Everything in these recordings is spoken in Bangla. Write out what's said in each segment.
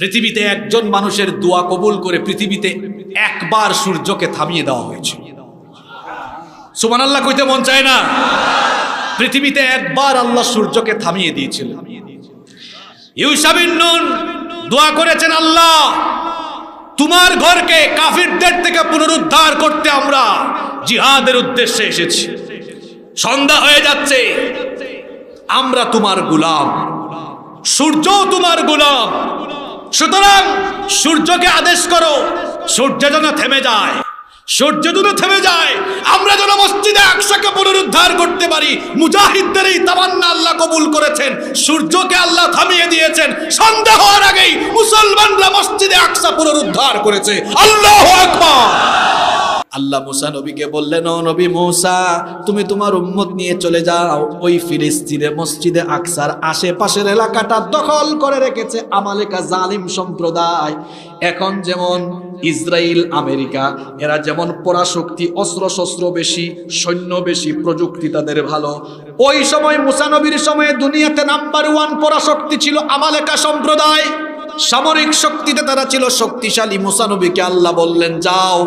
পৃথিবীতে একজন মানুষের দোয়া কবুল করে পৃথিবীতে একবার সূর্যকে থামিয়ে দেওয়া হয়েছে। সুবহানাল্লাহ কইতে মন চায় না? পৃথিবীতে একবার আল্লাহ সূর্যকে থামিয়ে দিয়েছিলেন। ইউসা বিন নুন দোয়া করেছেন, আল্লাহ তোমার ঘরকে কাফিরদের থেকে পুনরুদ্ধার করতে আমরা জিহাদের উদ্দেশ্যে এসেছি। সন্ধ্যা হয়ে যাচ্ছে, আমরা তোমার গোলাম, সূর্য তোমার গোলাম, সুতরাং সূর্যকে আদেশ করো সূর্য যেন থেমে যায়, সূর্য যেন থেমে যায়, আমরা যেন মসজিদে আকসাকে পুনরুদ্ধার করতে পারি। মুজাহিদদের এই তামান্না আল্লাহ কবুল করেছেন, সূর্যকে আল্লাহ থামিয়ে দিয়েছেন। সন্ধ্যা হওয়ার আগেই মুসলমানরা মসজিদে আকসা পুনরুদ্ধার করেছে। আল্লাহু আকবার। আল্লাহ মুসা নবীকে বললেন, ও নবী মুসা, তুমি তোমার উম্মত নিয়ে চলে যাও, ওই ফিলিস্তিনে মসজিদে আকসার আশেপাশের এলাকাটা দখল করে রেখেছে আমালেকা জালিম সম্প্রদায়। এখন যেমন ইসরায়েল আমেরিকা এরা যেমন পরাশক্তি, অস্ত্র শস্ত্র বেশি, সৈন্য বেশি, প্রযুক্তি তাদের ভালো, ওই সময় মুসা নবীর সময়ে দুনিয়াতে নাম্বার 1 পরাশক্তি ছিল আমালেকা সম্প্রদায়। সামরিক শক্তিতে তারা ছিল শক্তিশালী। মুসা নবীকে আল্লাহ বললেন, যাও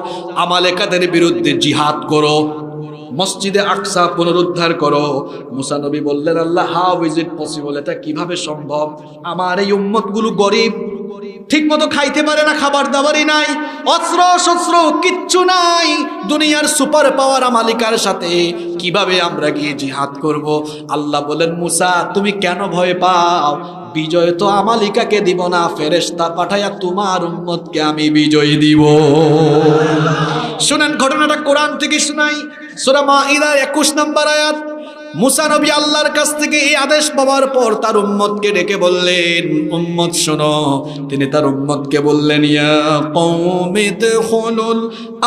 আমালেকাদের বিরুদ্ধে জিহাদ করো, মসজিদে আকসা পুনরুদ্ধার করো। মুসা নবী বললেন, আল্লাহ হাউ ইজ ইট পসিবল, এটা কিভাবে সম্ভব? আমার এই উম্মত গুলো গরিব, ঠিক মতো খাইতে পারে না, খাবার দাবারই নাই, অস্ত্র শস্ত্র কিচ্ছু নাই, দুনিয়ার সুপার পাওয়ার আমালিকার সাথে কিভাবে আমরা গিয়ে জিহাদ করব? আল্লাহ বলেন, মুসা তুমি কেন ভয় পাও? বিজয় তো আমালিকাকে দিব না, ফেরেশতা পাঠায়া তোমার উম্মতকে আমি বিজয় দিব। শুনেন ঘটনাটা কোরআন থেকে শুনাই, সূরা মাঈদার 21 নম্বর আয়াত। মুসা নবী আল্লাহর কাছ থেকে এই আদেশ পাওয়ার পর তার উম্মতকে ডেকে বললেন, উম্মত শোনো। তিনি তার উম্মতকে বললেন, ইয়া কওমি দুখুলুল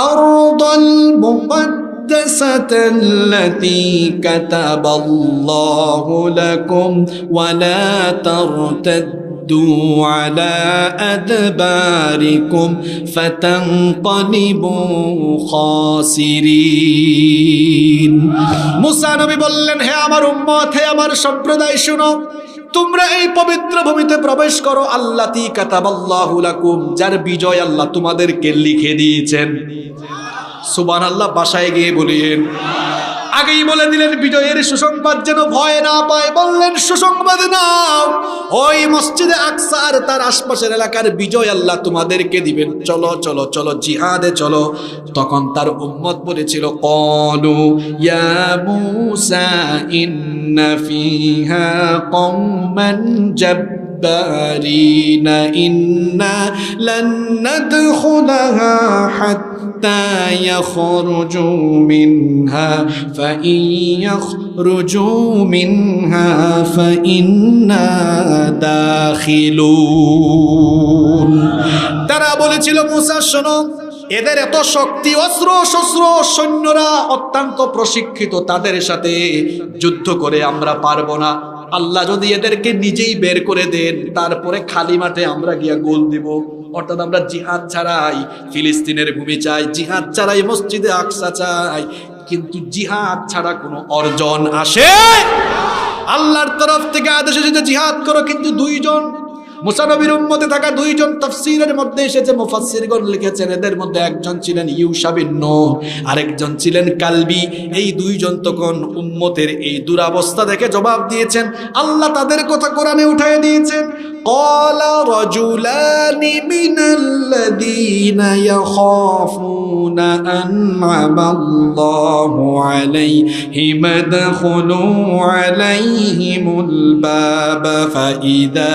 আরদাল মুকদ্দাসাতাল্লাতী কাতাবাল্লাহু লাকুম ওয়া লা তারতাদ্দু আলা আদবারিকুম ফাতানকালিবু খাসিরিন। মুসা নবী বললেন, হে আমার উম্মত, হে আমার সম্প্রদায়, শুনো, তোমরা এই পবিত্র ভূমিতে প্রবেশ করো, আল্লাতী কাতাবাল্লাহু লাকুম, যার বিজয় আল্লাহ তোমাদেরকে লিখে দিয়েছেন। সুবহানাল্লাহ, বাসায় গিয়ে বলিয়েন। আগেই বলে দিলেন বিজয়ের সুসংবাদ যেন ভয় না পায়, বললেন সুসংবাদ নাও, ওই মসজিদে আকসা আর তার আশপাশের এলাকার বিজয় আল্লাহ তোমাদেরকে দিবেন। চলো চলো চলো, জিহাদে চলো। তখন তার উম্মত বলেছিল, ক্বালু ইয়া মূসা ইন্না ফিহা কওমান জাব্বারিনা ইন্না লান নাদখুলাহা হাত্তা ইয়াখরুজু মিনহা ফাইন ইয়াখরুজু মিনহা ফাইন্না দাখিলুন। তারা বলেছিল, মূসা শোনো, এদের এত শক্তি, অস্ত্র শস্ত্র, সৈন্যরা অত্যন্ত প্রশিক্ষিত, তাদের সাথে যুদ্ধ করে আমরা পারবো না। আল্লাহ যদি এদেরকে নিজেই বের করে দেন, তারপরে খালি মাঠে আমরা গিয়া গোল দিব। অর্থাৎ আমরা জিহাদ ছাড়াই ফিলিস্তিনের ভূমি চাই, জিহাদ ছাড়াই মসজিদে আকসা চাই, কিন্তু জিহাদ ছাড়া কোনো অর্জন আসে? আল্লাহর তরফ থেকে আদেশ এসেছে জিহাদ করো, কিন্তু 2 জন মুসা নবীর উম্মতে থাকা 2 জন তাফসীরের মধ্যে এসেছে, মুফাসসিরগণ লিখেছেন এদের মধ্যে একজন ছিলেন ইউসা বিন নূন, আরেকজন ছিলেন কালবি। এই 2 জন তখন উম্মতের এই দুরবস্থা দেখে জবাব দিয়েছেন। আল্লাহ তাদের কথা কোরআনে উঠিয়ে দিয়েছেন, ক্বালা রাজুলানি মিনাল্লাযীনা ইয়াখাফুনা আন'আমাল্লাহু আলাইহিম আদখুলু আলাইহিমুল বাবা ফাইদা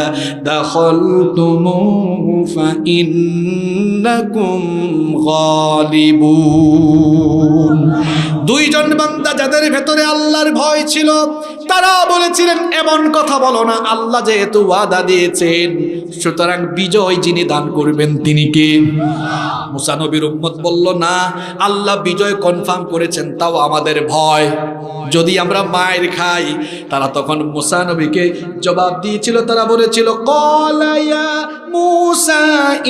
দাখালতুমুহু ফাইন্নাকুম গালিবুন। 2 জন বান্দা যাদের ভেতরে আল্লাহর ভয় ছিল, তারা বলেছিলেন, এমন কথা বলো না, আল্লাহ যেহেতু ওয়াদা দিয়েছেন, সুতরাং বিজয় যিনি দান করবেন তিনি কে? মুসা নবীর উম্মত বলল, না, আল্লাহ বিজয় কনফার্ম করেছেন, তাও আমাদের ভয়, যদি আমরা মায়ের খাই। তারা তখন মুসা নবীকে জবাব দিয়েছিল, তারা বলেছিল, ক্বালা ইয়া মূসা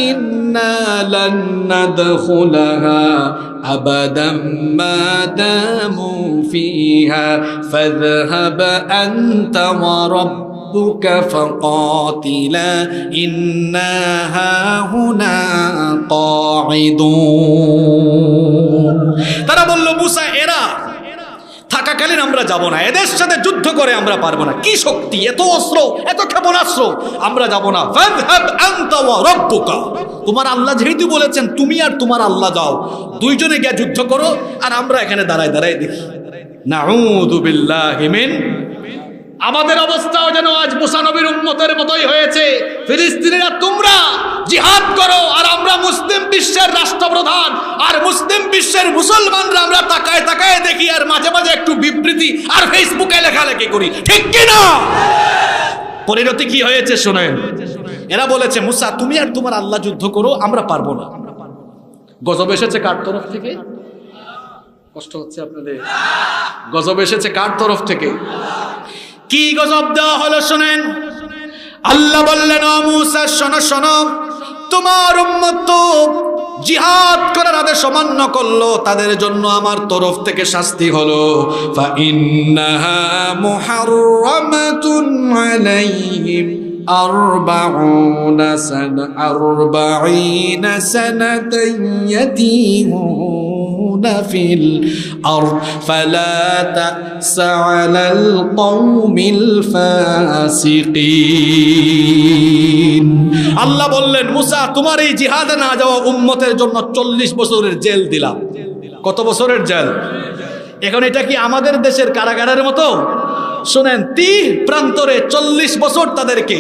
ইন্না লান নাদখুলাহা আবাদাম মা দামু ফিহা ফাযহাব আনতা ওয়া রাব্বুকা ফাকাতিলা ইন্না হাহুনা কাঈদুন। তারা বলল মুসা এরা থাকাকালীন আমরা যাব না, এদের সাথে যুদ্ধ করে আমরা পারবো না, কি শক্তি, এত অস্ত্র, এত ক্ষেপণাস্ত্র, আমরা যাব না। ফাযহাব আনতা ওয়া রাব্বুকা, তোমার আল্লাহ যেহেতু বলেছেন তুমি আর তোমার আল্লাহ যাও, দুইজনে গিয়ে যুদ্ধ করো আর আমরা এখানে দাঁড়ায় দাঁড়ায় দেখি। নাউযু বিল্লাহি মিন, আমাদের অবস্থাও যেন আজ মুসা নবীর উম্মতের মতোই হয়েছে। ফিলিস্তিনিরা তোমরা জিহাদ করো আর আমরা মুসলিম বিশ্বের রাষ্ট্রপ্রধান আর মুসলিম বিশ্বের মুসলমানরা আমরা তাকায় তাকায় দেখি আর মাঝে মাঝে একটু বিবৃতি আর ফেসবুকে লেখালেখি করি, ঠিক কি না? পরিণতি কি হয়েছে শোনেন। এরা বলেছে মুসা তুমি আর তোমার আল্লাহ যুদ্ধ করো, আমরা পারবো না। গজব এসেছে কার তরফ থেকে? কষ্ট হচ্ছে আপনাদের? গজব এসেছে কার তরফ থেকে? কি গজব দেওয়া হলো শোনেন। আল্লাহ বললেন ও মুসা শোনো শোনো, তোমার উম্মত তো জিহাদ করার আদেশ অমান্য করলো, তাদের জন্য আমার তরফ থেকে শাস্তি হলো ফাইন্নাহা মুহাররামাতুন আলাইহিম আরবাঈনা সানাতান ইয়াতিহুনা ফিল আরদ ফালা তা'সা আলাল কওমিল ফাসিকিন। আল্লাহ বললেন মুসা তোমার এই জিহাদে না যাওয়া উম্মতের জন্য 40 বছরের জেল দিলাম। কত বছরের জেল? এখন এটা কি আমাদের দেশের কারাগারের মতো? শুনেন, তীর প্রান্তরে 40 বছর তাদেরকে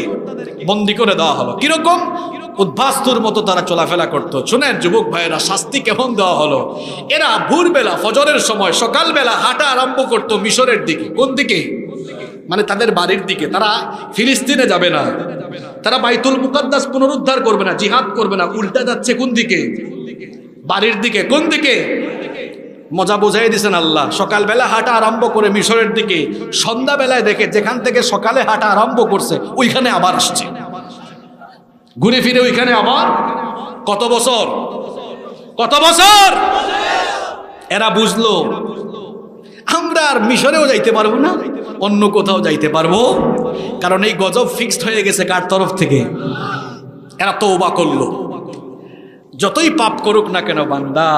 বন্দী করে দেওয়া হলো। কিরকম? উদ্বাস্তুর মতো তারা চলাফেরা করতো। শুনেন যুবক ভাইয়েরা, শাস্তি কেমন দেওয়া হলো। এরা ভোরবেলা ফজরের সময় সকালবেলা হাঁটা আরম্ভ করতো মিশরের দিকে। কোন দিকে? মানে তাদের বাড়ির দিকে। তারা ফিলিস্তিনে যাবে না, তারা বাইতুল মুকাদ্দাস পুনরুদ্ধার করবে না, জিহাদ করবে না, উল্টা যাচ্ছে কোন দিকে? বাড়ির দিকে। কোন দিকে? মজা বোঝাই দিয়েছেন আল্লাহ। সকালবেলা হাঁটা আরম্ভ করে মিশরের দিকে, সন্ধ্যাবেলায় দেখে যেখান থেকে সকালে হাঁটা আরম্ভ করছে ওইখানে আবার আসছে, ঘুরে ফিরে ওইখানে আবার। কত বছর? কত বছর? এরা বুঝলো আমরা আর মিশরেও যাইতে পারবো না, অন্য কোথাও যাইতে পারবো, কারণ এই গজব ফিক্সড হয়ে গেছে কার তরফ থেকে? এরা তওবা করলো। যতই পাপ করুক না কেন বান্দা,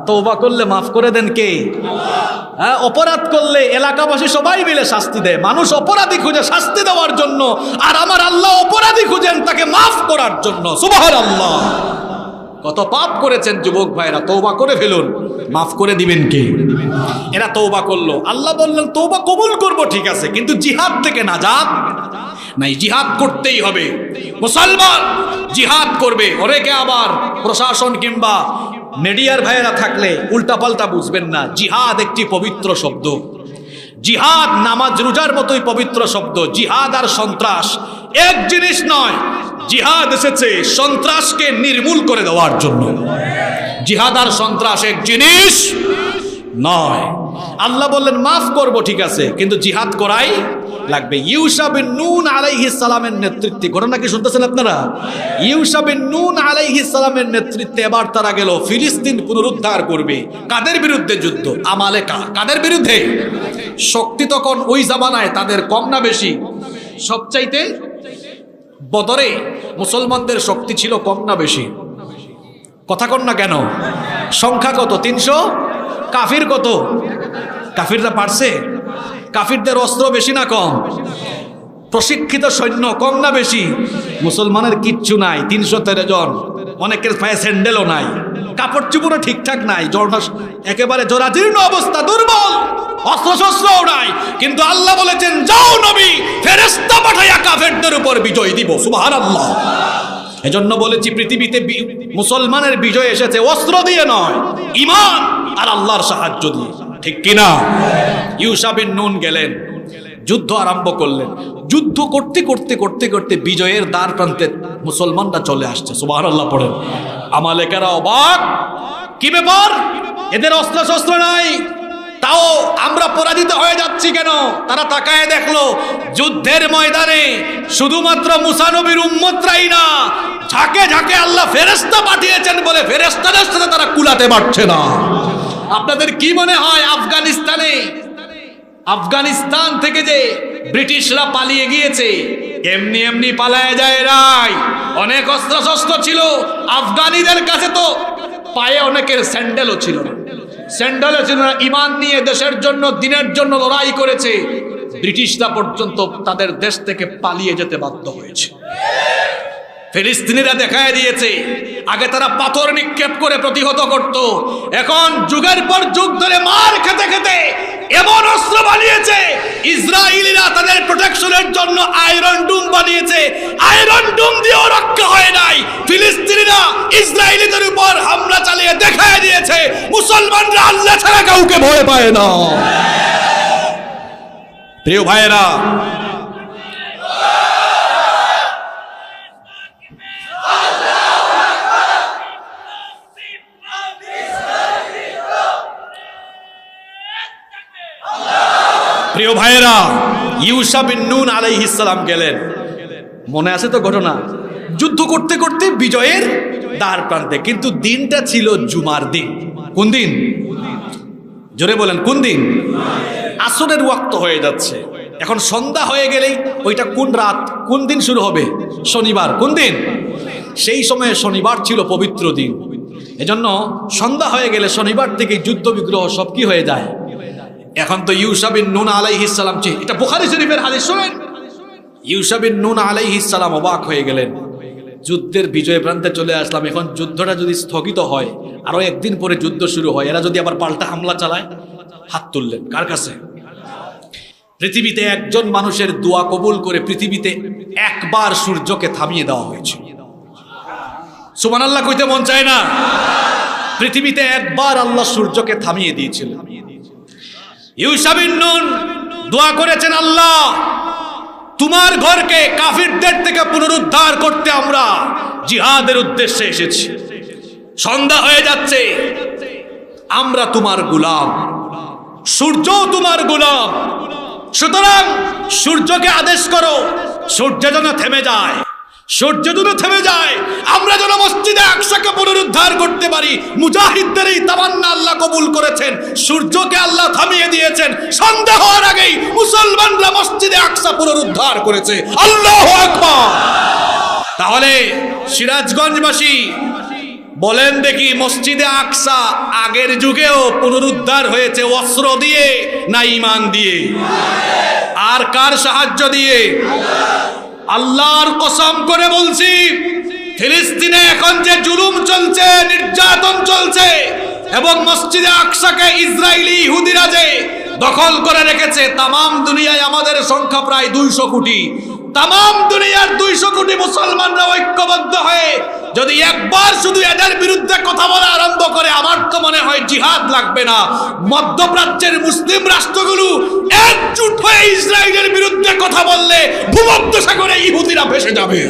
তওবা করলে মাফ করে দেন কে? হ্যাঁ, অপরাধ করলে এলাকাবাসী সবাই মিলে শাস্তি দেয়। মানুষ অপরাধী খুঁজে শাস্তি দেওয়ার জন্য, আর আমার আল্লাহ অপরাধী খুঁজেন তাকে মাফ করার জন্য। সুবহানাল্লাহ। কত পাপ করেছেন যুবক ভাইরা, তওবা করে ফেলুন, মাফ করে দিবেন কে? এরা তওবা করলো। আল্লাহ বললেন তওবা কবুল করব, ঠিক আছে, কিন্তু জিহাদ থেকে নাজাত নাই, জিহাদ করতেই হবে। মুসলমান জিহাদ করবে। অনেকে আবার প্রশাসন কিংবা মিডিয়ার ভাইয়েরা থাকলে উল্টাপাল্টা বুঝবেন না। জিহাদ একটি পবিত্র শব্দ। জিহাদ নামাজ রোজার মতোই পবিত্র শব্দ। জিহাদ আর সন্ত্রাস এক জিনিস নয়। জিহাদ এসেছে সন্ত্রাসকে নির্মূল করে দেওয়ার জন্য। জিহাদ আর সন্ত্রাস এক জিনিস নয়। আল্লাহ বললেন মাফ করব, ঠিক আছে, কিন্তু জিহাদ করাই লাগবে। ইউশা বিন নুন আলাইহিস সালামের নেতৃত্বে, ঘটনা কি শুনতেছেন আপনারা? ইউশা বিন নুন আলাইহিস সালামের নেতৃত্বে এবার তারা গেল ফিলিস্তিন পুনরুদ্ধার করবে। কাদের বিরুদ্ধে যুদ্ধ? আমালেকা। কাদের বিরুদ্ধে? শক্তি তখন ওই জামানায় তাদের কম না বেশি? সবচাইতে বদরে মুসলমানদের শক্তি ছিল কম না বেশি? কথা কন না কেন? সংখ্যা কত? 300। কাফির কত? কাফিররা পারছে? কাফিরদের অস্ত্র বেশি না কম? প্রশিক্ষিত সৈন্য কম না বেশি? মুসলমানের কিচ্ছু নাই, 313 জন। অনেকের পায়ে স্যান্ডেলও নাই, কাপড় চুপড়ও ঠিকঠাক নাই, একেবারে জরাজীর্ণ অবস্থা, দুর্বল, অস্ত্রশস্ত্রও নাই। কিন্তু আল্লাহ বলেছেন যাও নবী, ফেরেশতা পাঠাইয়া কাফেরদের উপর বিজয় দিব। সুবহানাল্লাহ। এজন্য বলেছি পৃথিবীতে মুসলমানের বিজয় এসেছে অস্ত্র দিয়ে নয়, ঈমান আর আল্লাহর সাহায্য দিয়ে, ঠিক কিনা? ইউশা বিন নুন গেলেন, যুদ্ধ আরম্ভ করলেন। যুদ্ধ করতে করতে করতে করতে বিজয়ের দ্বার প্রান্তে মুসলমানরা চলে আসছে। সুবহানাল্লাহ পড়েন। আমালেকারা অবাক, কি ব্যাপার, এদের অস্ত্র শস্ত্র নাই, তাও আমরা পরাজিত হয়ে যাচ্ছি কেন? তারা তাকায় দেখলো যুদ্ধের ময়দানে শুধুমাত্র মুসা নবীর উম্মতরাই না, ঝাঁকে ঝাঁকে আল্লাহ ফেরেশতা পাঠিয়েছেন বলে ফেরেশতাদের সাথে তারা কুলাতে পারছে না। আপনাদের কি মনে হয় আফগানিস্তান থেকে যে ব্রিটিশরা পালিয়ে গিয়েছে, এমনি এমনি পালায় যায় নাই, অনেক অস্ত্র শস্ত্র ছিল। আফগানিদের কাছে তো পায়ে অনেকের স্যান্ডেলও ছিল না, স্যান্ডেলও ছিল না। ঈমান নিয়ে দেশের জন্য, দিনের জন্য লড়াই করেছে। ব্রিটিশরা পর্যন্ত তাদের দেশ থেকে পালিয়ে যেতে বাধ্য হয়েছে। ফিলিস্তিনিরা দেখায় দিয়েছে, আগে তারা পাথর নিক্ষেপ করে প্রতিহত করত, এখন যুগের পর যুগ ধরে মার খেতে খেতে এমন অস্ত্র বানিয়েছে। ইসরায়েলিরা তাদের প্রোটেকশনের জন্য আয়রন ডুম বানিয়েছে, আয়রন ডুম দিয়েও রক্ষা হয় নাই। ফিলিস্তিনিরা ইসরায়েলিদের উপর হামলা চালিয়ে দেখায় দিয়েছে মুসলমানরা আল্লাহ ছাড়া কাউকে ভয় পায় না। প্রিয় ভাইয়েরা, প্রিয় ভাইয়েরা, ইউসা বিন নুন আলাইহিস সালাম গেলেন, মনে আছে তো ঘটনা, যুদ্ধ করতে করতে বিজয়ের দ্বার প্রান্তে। কিন্তু দিনটা ছিল জুমার দিন। কোন দিন? জোরে বলেন, কোন দিন? আসরের ওয়াক্ত হয়ে যাচ্ছে, এখন সন্ধ্যা হয়ে গেলেই ওইটা কোন রাত, কোন দিন শুরু হবে? শনিবার। কোন দিন? সেই সময়ে শনিবার ছিল পবিত্র দিন। এজন্য সন্ধ্যা হয়ে গেলে শনিবার থেকে যুদ্ধ বিগ্রহ সব কি হয়ে যায়। এখন তো ইউসা বিন নুন আলাইহিস সালাম, এটা বুখারী শরীফের হাদিস, শুনেন। ইউসা বিন নুন আলাইহিস সালাম অবাক হয়ে গেলেন, যুদ্ধের বিজয় প্রান্তে চলে আসলাম, এখন যুদ্ধটা যদি স্থগিত হয়, আরো একদিন পরে যুদ্ধ শুরু হয়, এরা যদি আবার পাল্টা হামলা চালায়। হাত তুললেন কার কাছে? পৃথিবীতে একজন মানুষের দোয়া কবুল করে পৃথিবীতে একবার সূর্যকে থামিয়ে দেওয়া হয়েছে। সুবহানাল্লাহ কইতে মন চায় না? পৃথিবীতে একবার আল্লাহ সূর্যকে থামিয়ে দিয়েছিলেন। ইউসা বিন নুন দোয়া করেছেন, আল্লাহ তোমার ঘরকে কাফিরদের থেকে পুনরুদ্ধার করতে আমরা জিহাদের উদ্দেশ্যে এসেছি। সন্ধ্যা হয়ে যাচ্ছে, আমরা তোমার গোলাম, সূর্য তোমার গোলাম, সুতরাং সূর্যকে আদেশ করো সূর্য যেন থেমে যায়, সূর্য যেন থেমে যায়, আমরা যেন মসজিদে আকসাকে পুনরুদ্ধার করতে পারি। মুজাহিদদের এই তামান্না আল্লাহ কবুল করেছেন, সূর্যকে আল্লাহ থামিয়ে দিয়েছেন। সন্ধ্যা হওয়ার আগেই মুসলমানরা মসজিদে আকসা পুনরুদ্ধার করেছে। আল্লাহু আকবার। তাহলে সিরাজগঞ্জবাসী বলেন দেখি, মসজিদে আকসা আগের যুগেও পুনরুদ্ধার হয়েছে অস্ত্র দিয়ে না ঈমান দিয়ে? আর কার সাহায্য দিয়ে? আল্লাহর কসম করে বলছি, ফিলিস্তিনে এখন যে জুলুম চলছে, নির্যাতন চলছে, এবং মসজিদে আকসাকে ইসরায়েলি ইহুদিরা যে দখল করে রেখেছে, তামাম দুনিয়ায় আমাদের সংখ্যা প্রায় 200 কোটি। তামাম দুনিয়ার 200 কোটি মুসলমানরা ঐক্যবদ্ধ হয়ে যদি একবার শুধু এদের বিরুদ্ধে কথা বলা আরম্ভ করে, আমার তো মনে হয় জিহাদ লাগবে না। মধ্যপ্রাচ্যের মুসলিম রাষ্ট্রগুলো একজোট হয়ে ইসরায়েলের বিরুদ্ধে কথা বললে ভূমধ্যসাগরে ইহুদিরা ভেসে যাবে।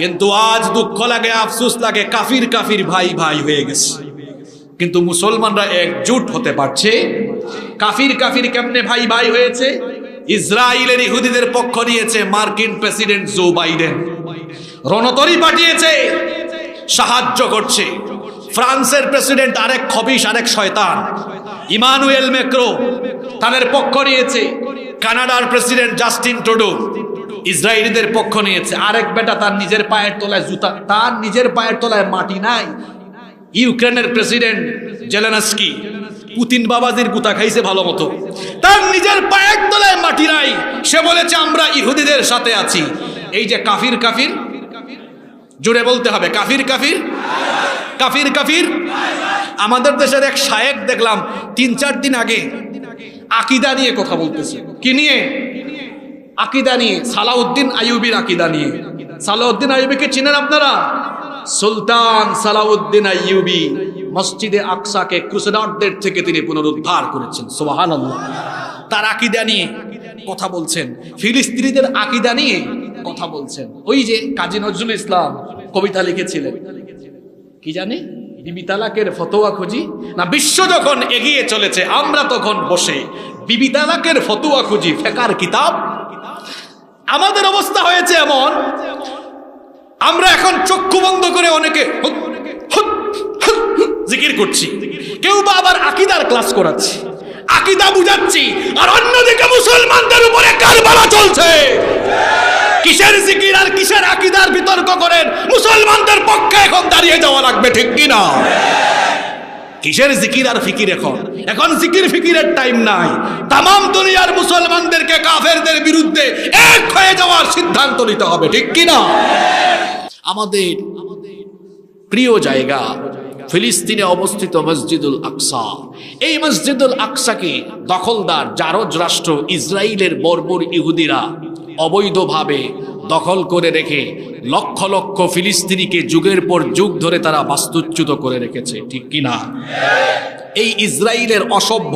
কিন্তু আজ দুঃখ লাগে, আফসোস লাগে, কাফির কাফির ভাই ভাই হয়ে গেছে, কিন্তু মুসলমানরা একজোট হতে পারছে। কাফির কাফির কেমনে ভাই ভাই হয়েছে? ইসরায়েলের ইহুদিদের পক্ষ নিয়েছে মার্কিন প্রেসিডেন্ট জো বাইডেন, রণতরী পাঠিয়েছে, সাহায্য করছে। ফ্রান্সের প্রেসিডেন্ট আরেক খবিশ, আরেক শয়তান, ইমানুয়েল ম্যাক্রো, তাদের পক্ষ নিয়েছে। কানাডার প্রেসিডেন্ট জাস্টিন ট্রুডো ইসরায়েলিদের পক্ষ নিয়েছে। আরেক বেটা, তার নিজের পায়ের তলায় জুতা, তার নিজের পায়ের তলায় মাটি নাই। ইউক্রেনের প্রেসিডেন্ট জেলেনস্কি, পুতিন বাবাজির গুতা খাইছে ভালো মতো, তার নিজের পায়ের তলায় মাটি নাই, সে বলেছে আমরা ইহুদিদের সাথে আছি। এই যে কাফির কাফির, জোরে বলতে হবে, কাফির কাফির, কাফির কাফির। আমাদের দেশের এক শায়েখ দেখলাম 3-4 দিন আগে আকীদা নিয়ে কথা বলতেছে। কি নিয়ে? আকীদা নিয়ে, সালাউদ্দিন আইয়ুবীর আকীদা নিয়ে। সালাউদ্দিন আইয়ুবীকে চিনেন আপনারা? সুলতান সালাউদ্দিন আইয়ুবী মসজিদে আকসাকে ক্রুসেডারদের থেকে তিনি পুনরুদ্ধার করেছেন। সুবহানাল্লাহ। তার আকীদা নিয়ে কথা বলছেন, ফিলিস্তিনিদের আকীদা নিয়ে কথা বলছেন। ওই যে কাজী নজরুল ইসলাম কবিতা লিখেছিলেন, কি জানি, বিবি তালাকের ফতোয়া খুঁজি না, বিশ্ব যখন এগিয়ে চলেছে আমরা তখন বসে বিবি তালাকের ফতোয়া খুঁজি, ফেকার কিতাব। আমাদের অবস্থা হয়েছে এমন, আমরা এখন চক্ষু বন্ধ করে অনেকে জিকির করছি, কেউ বা আবার আকীদার ক্লাস করাচ্ছি। আকীদা বুঝাচ্ছি, আর অন্যদিকে মুসলমানদের উপরে কারবালা চলছে। কিসের জিকির আর কিসের আকীদার বিতর্ক করেন? মুসলমানদের পক্ষে এখন দাঁড়িয়ে যাওয়া লাগবে, ঠিক কি না? কিসের জিকির আর ফিকির? এখন জিকির ফিকিরের টাইম নাই। তামাম দুনিয়ার মুসলমানদেরকে কাফেরদের বিরুদ্ধে এক হয়ে যাওয়ার সিদ্ধান্ত নিতে হবে, ঠিক কি না? আমাদের প্রিয় জায়গা ফিলিস্তিনে অবস্থিত মসজিদুল আকসা, এই মসজিদুল আকসাকে দখলদার জারজ রাষ্ট্র ইসরায়েলের বর্বর ইহুদিরা অবৈধভাবে দখল করে রেখে লক্ষ লক্ষ ফিলিস্তিনিকে যুগের পর যুগ ধরে তারা বাস্তুচ্যুত করে রেখেছে, ঠিক কিনা? এই ইসরায়েলের অসভ্য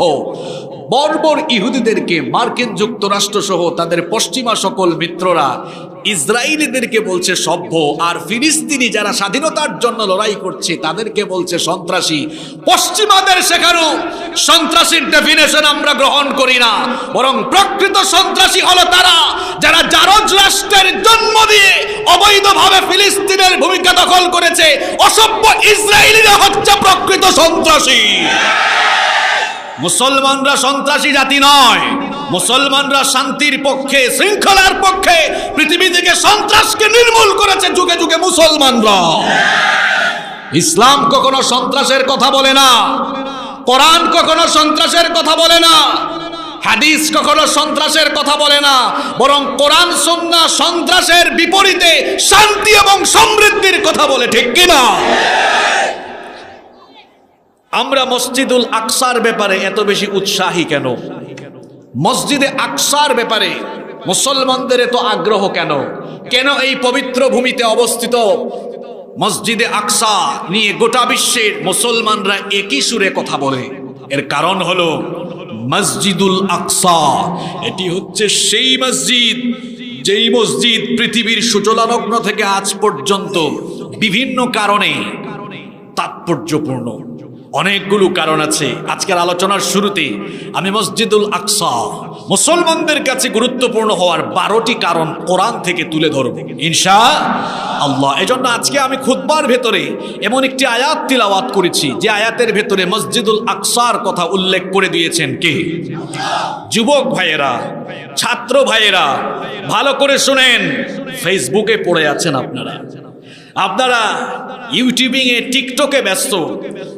বর্বর ইহুদিদেরকে মার্কিন যুক্তরাষ্ট্র সহ তাদের পশ্চিমা সকল মিত্ররা ইসরায়েলিদেরকে বলছে সভ্য, আর ফিলিস্তিনি যারা স্বাধীনতার জন্য লড়াই করছে তাদেরকে বলছে সন্ত্রাসী। পশ্চিমাদের শেখানো সন্ত্রাসীর ডেফিনেশন আমরা গ্রহণ করি না, বরং প্রকৃত সন্ত্রাসী হলো তারা যারা জারজ রাষ্ট্রের জন্ম দিয়ে অবৈধভাবে ফিলিস্তিনের ভূমিকা দখল করেছে। অসভ্য ইসরায়েলিরা হচ্ছে প্রকৃত সন্ত্রাসী। মুসলমানরা সন্ত্রাসী জাতি নয়, মুসলমানরা শান্তির পক্ষে, শৃঙ্খলার পক্ষে, পৃথিবী থেকে সন্ত্রাসকে নির্মূল করেছে যুগে যুগে মুসলমানরা। ইসলাম কখনো সন্ত্রাসের কথা বলে না, কোরআন কখনো সন্ত্রাসের কথা বলে না, হাদিস কখনো সন্ত্রাসের কথা বলে না, বরং কোরআন সুন্নাহ সন্ত্রাসের বিপরীতে শান্তি এবং সমৃদ্ধির কথা বলে, ঠিক কিনা? আমরা মসজিদুল আকসার ব্যাপারে এত বেশি উৎসাহী কেন? মসজিদে আকসার ব্যাপারে মুসলমানদের এত আগ্রহ কেন? কেন এই পবিত্র ভূমিতে অবস্থিত মসজিদে আকসা নিয়ে গোটা বিশ্বের মুসলমানরা একই সুরে কথা বলে? এর কারণ হলো মসজিদুল আকসা এটি হচ্ছে সেই মসজিদ, যেই মসজিদ পৃথিবীর সূচনালগ্ন থেকে আজ পর্যন্ত বিভিন্ন কারণে তাৎপর্যপূর্ণ। অনেকগুলো কারণ আছে। আজকের আলোচনার শুরুতে আমি মসজিদুল আকসা মুসলমানদের কাছে গুরুত্বপূর্ণ হওয়ার 12টি কারণ কোরআন থেকে তুলে ধরব ইনশাআল্লাহ। এজন্য আজকে আমি খুতবার ভেতরে এমন একটি আয়াত তিলাওয়াত করেছি যে আয়াতের ভেতরে মসজিদুল আকসার কথা উল্লেখ করে দিয়েছেন কে? যুবক ভাইয়েরা, ছাত্র ভাইয়েরা, ভালো করে শুনেন। ফেসবুকে পড়ে আছেন আপনারা ইউটিউবিং এ, টিকটকে ব্যস্ত,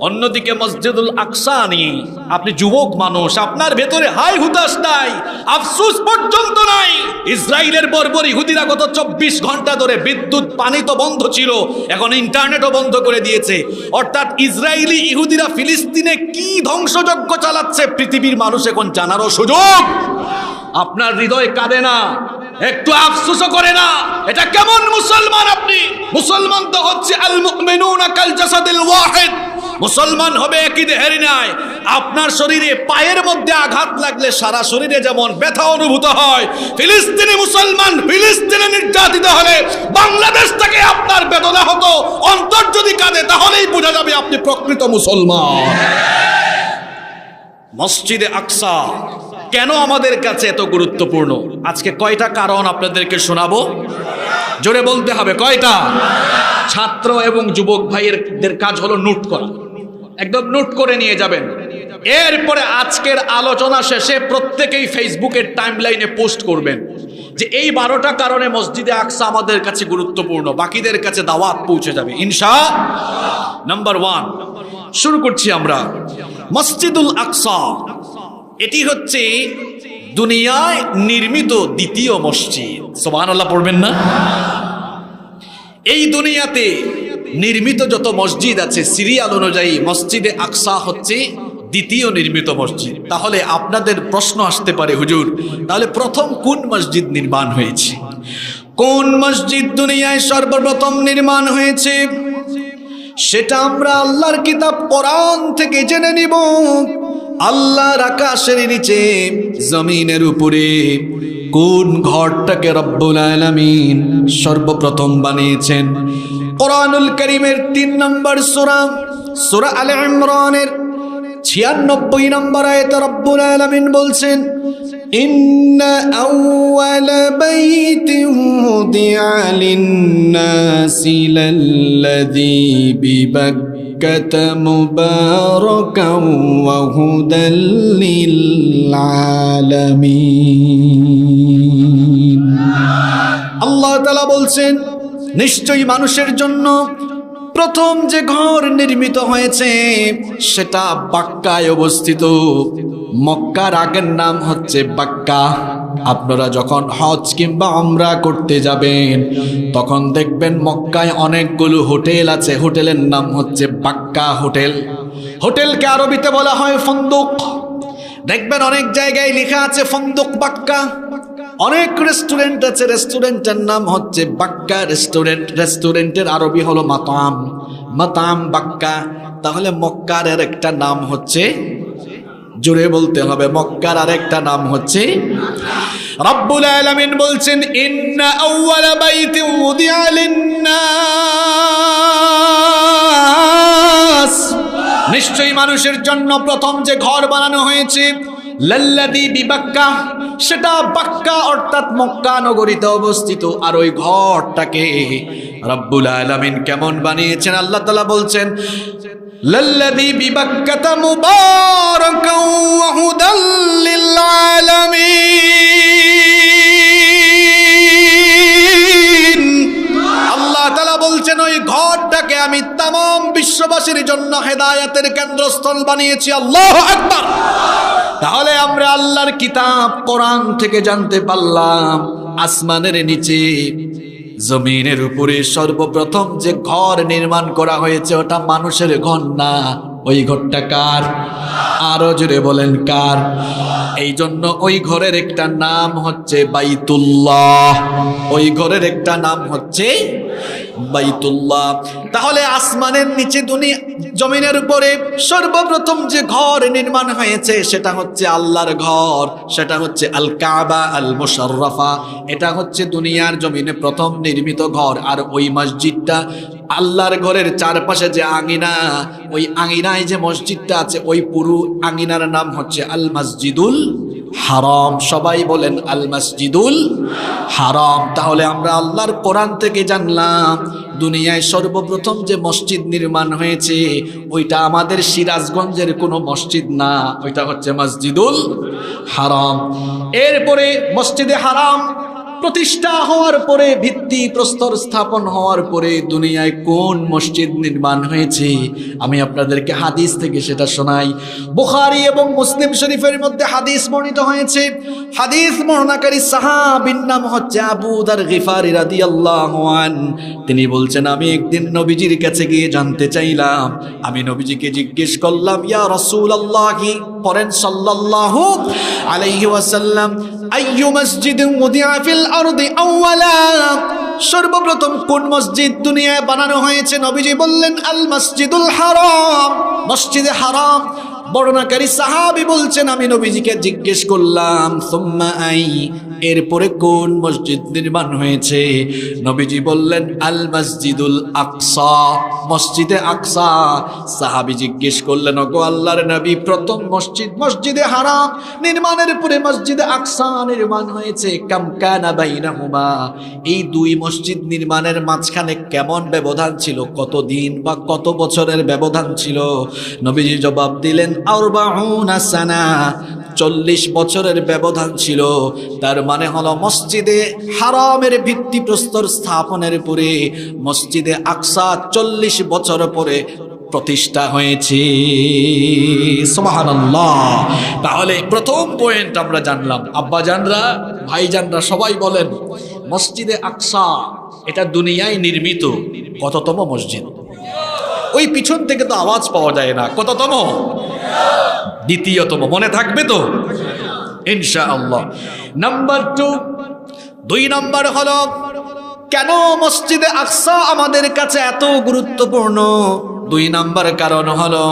অন্যদিকে মসজিদুল আকসা নিয়ে আপনি যুবক মানুষ, আপনার ভেতরে হাই হুতাশ নাই, আফসোস পর্যন্ত নাই। ইসরায়েলের বর্বর ইহুদিরা গত 24 ঘন্টা ধরে বিদ্যুৎ, পানি তো বন্ধ ছিল, এখন ইন্টারনেটও বন্ধ করে দিয়েছে। অর্থাৎ ইসরায়েলি ইহুদিরা ফিলিস্তিনে কি ধ্বংসযজ্ঞ চালাচ্ছে পৃথিবীর মানুষ এখন জানারও সুযোগ। আপনার হৃদয় কাঁদে না, একটু আফসোসও করে না? এটা কেমন মুসলমান আপনি? মুসলমান তো হচ্ছে আল মুমিনুনা কাল জাসাদিল ওয়াহিদ, মুসলমান হবে একই দেহের ন্যায়। আপনার শরীরে পায়ের মধ্যে আঘাত লাগলে সারা শরীরে যেমন ব্যথা অনুভূত হয়, ফিলিস্তিনি মুসলমান ফিলিস্তিনে নির্যাতিত হলে বাংলাদেশ থেকে আপনার বেদনা হতো। অন্তর যদি কাঁদে তাহলেই বোঝা যাবে আপনি প্রকৃত মুসলমান। মসজিদে আকসা কেন আমাদের কাছে এত গুরুত্বপূর্ণ? আজকে কয়টা কারণ আপনাদেরকে শোনাবো, জোরে বলতে হবে কয়টা। ছাত্র এবং যুবক ভাইয়ের কাজ হলো নোট করা, একদম নোট করে নিয়ে যাবেন। এরপরে আজকের আলোচনা শেষে প্রত্যেকেই ফেসবুকের টাইমলাইনে পোস্ট করবেন যে এই 12টা কারণে মসজিদে আকসা আমাদের কাছে গুরুত্বপূর্ণ, বাকিদের কাছে দাওয়াত পৌঁছে যাবে ইনশাআল্লাহ। নাম্বার 1 শুরু করছি আমরা। মসজিদুল আকসা এটি হচ্ছে দুনিয়ায় নির্মিত দ্বিতীয় মসজিদ। সুবহানাল্লাহ পড়বেন না? এই দুনিয়াতে নির্মিত যত মসজিদ আছে সিরিয়াল অনুযায়ী মসজিদে আকসা হচ্ছে দ্বিতীয় নির্মিত মসজিদ। তাহলে আপনাদের প্রশ্ন আসতে পারে, হুজুর তাহলে প্রথম কোন মসজিদ নির্মাণ হয়েছে? কোন মসজিদ দুনিয়ায় সর্বপ্রথম নির্মাণ হয়েছে সেটা আমরা আল্লাহর কিতাব কোরআন থেকে জেনে নিব। আল্লাহর আকাশের নিচে জমিনের উপরে কোন ঘরটাকে রব্বুল আলামিন সর্বপ্রথম বানিয়েছেন? কোরআনুল কারীমের 3 নম্বর সূরা আলে ইমরানের 96 নম্বর আয়াতে রব্বুল আলামিন বলছেন, ইন্না আউওয়ালা বাইতিন উদিআ লিন-নাসি লাল্লাযী বিবাক্কাতা বিবাক্কাতা মুবারাকাও ওয়া হুদাল লিল আলামিন। আল্লাহ তাআলা বলছেন নিশ্চয়ই মানুষের জন্য প্রথম যে ঘর নির্মিত হয়েছে সেটা বাক্কায় অবস্থিত। মক্কার আগের নাম হচ্ছে বাক্কা। আপনারা যখন হজ কিংবা উমরা করতে যাবেন তখন দেখবেন মক্কায় অনেকগুলো হোটেল আছে, হোটেলের নাম হচ্ছে বাক্কা হোটেল। হোটেলকে আরবিতে বলা হয় ফন্দুক। দেখবেন অনেক জায়গায় লেখা আছে ফন্দুক বাক্কা। অনেক রেস্টুরেন্ট আছে, রেস্টুরেন্টের নাম হচ্ছে বাক্কা রেস্টুরেন্ট। রেস্টুরেন্টের আরবি হলো মাতাম, মাতাম বাক্কা। তাহলে মক্কার আর একটা নাম হচ্ছে, জোরে বলতে হবে, মক্কার আর একটা নাম হচ্ছে। রব্বুল আলামিন বলছেন ইন্না আউওয়ালা বাইতিন উদিআ লিন-নাস, নিশ্চয়ই মানুষের জন্য প্রথম যে ঘর বানানো হয়েছে লাল্লাযী বিবাক্কা, সেটা বাক্কা অর্থাৎ মক্কা নগরীতে অবস্থিত। আর ওই ঘরটাকে রব্বুল আলামিন কেমন বানিয়েছেন আল্লাহ তাআলা বলছেন লাল্লাযী বিবাক্কাতা মুবারাকাও ওয়া হুদাল লিল আলামিন। আল্লাহ তাআলা বলছেন ওই ঘরটাকে আমি तमाम বিশ্ববাসীর জন্য হেদায়েতের কেন্দ্রস্থল বানিয়েছি। আল্লাহু আকবার। তাহলে আমরা আল্লাহর কিতাব কোরআন থেকে জানতে পারলাম আসমানের নিচে জমিনের উপরে সর্বপ্রথম যে ঘর নির্মাণ করা হয়েছে ওটা মানুষের ঘর না। ওই ঘরটা কার? আরো জোরে বলেন কার? এই জন্য ওই ঘরের একটা নাম হচ্ছে বাইতুল্লাহ। ওই ঘরের একটা নাম হচ্ছে বাইতুল্লাহ। তাহলে আসমানের নিচে দুনিয়া জমিনের উপরে সর্বপ্রথম যে ঘর নির্মাণ হয়েছে সেটা হচ্ছে আল্লাহর ঘর, সেটা হচ্ছে আল কাবা আল মুশাররাফা। এটা হচ্ছে দুনিয়ার জমিনে প্রথম নির্মিত ঘর। আর ওই মসজিদটা আল্লাহর ঘরের চারপাশে যে আঙিনা, ওই আঙিনায় যে মসজিদটা আছে ওই পুরো আঙিনার নাম হচ্ছে আল মসজিদুল হারাম। সবাই বলেন আল মসজিদুল হারাম। তাহলে আমরা আল্লাহর কোরআন থেকে জানলাম দুনিয়ায় সর্বপ্রথম যে মসজিদ নির্মাণ হয়েছে ওইটা আমাদের সিরাজগঞ্জের কোনো মসজিদ না, ওইটা হচ্ছে মসজিদুল হারাম। এরপরে মসজিদে হারাম প্রতিষ্ঠা হওয়ার পরে, ভিত্তি প্রস্তর স্থাপন হওয়ার পরে দুনিয়ায় কোন মসজিদ নির্মাণ হয়েছে আমি আপনাদেরকে হাদিস থেকে সেটা শোনাই। বুখারী এবং মুসলিম শরীফের মধ্যে হাদিস বর্ণিত হয়েছে। হাদিস বর্ণনাকারী সাহাবীর নাম হচ্ছে আবু যার গিফারী রাদিয়াল্লাহু আনহু। তিনি বলছেন আমি একদিন নবীজির কাছে গিয়ে জানতে চাইলাম, আমি নবীজিকে জিজ্ঞেস করলাম ইয়া রাসূলুল্লাহি, পড়েন সাল্লাল্লাহু আলাইহি ওয়াসাল্লাম, আইয়ু মসজিদিন উদিআ ফিল আরদি আউওয়ালা, সর্বপ্রথম কোন মসজিদ দুনিয়ায় বানানো হয়েছে? নবীজি বললেন আল মসজিদুল হারাম, মসজিদে হারাম। বর্ণনাকারী সাহাবী বলছেন আমি নবীজিকে জিজ্ঞেস করলাম সুম্মা আই, এরপরে কোন মসজিদ নির্মাণ হয়েছে? নবীজি বললেন আল মসজিদুল আকসা, মসজিদে আকসা। সাহাবী জিজ্ঞেস করলেন ওগো আল্লাহর নবী, প্রথম মসজিদ মসজিদে হারাম নির্মাণের পরে মসজিদে আকসা নির্মাণ হয়েছে, কাম কানা বাইনাহুমা, এই দুই মসজিদ নির্মাণের মাঝখানে কেমন ব্যবধান ছিল, কত দিন বা কত বছরের ব্যবধান ছিল? নবীজি জবাব দিলেন আরবাউনা সানা, 40 বছরের ব্যবধান ছিল। তার মানে হলো মসজিদে হারামের ভিত্তি প্রস্তর স্থাপনের পরে মসজিদে আকসা 40 বছর পরে প্রতিষ্ঠা হয়েছে। সুবহানাল্লাহ। তাহলে প্রথম পয়েন্ট আমরা জানলাম। আব্বা জানরা, ভাই জানরা সবাই বলেন মসজিদে আকসা এটা দুনিয়ায় নির্মিত কততম মসজিদ? ওই পিছন থেকে তো আওয়াজ পাওয়া যায় না, কততম? দ্বিতীয়তম। মনে থাকবে তো ইনশাআল্লাহ। নাম্বার 2, 2 নম্বর হলো কেন মসজিদে আকসা আমাদের কাছে এত গুরুত্বপূর্ণ? 2 নম্বর কারণ হলো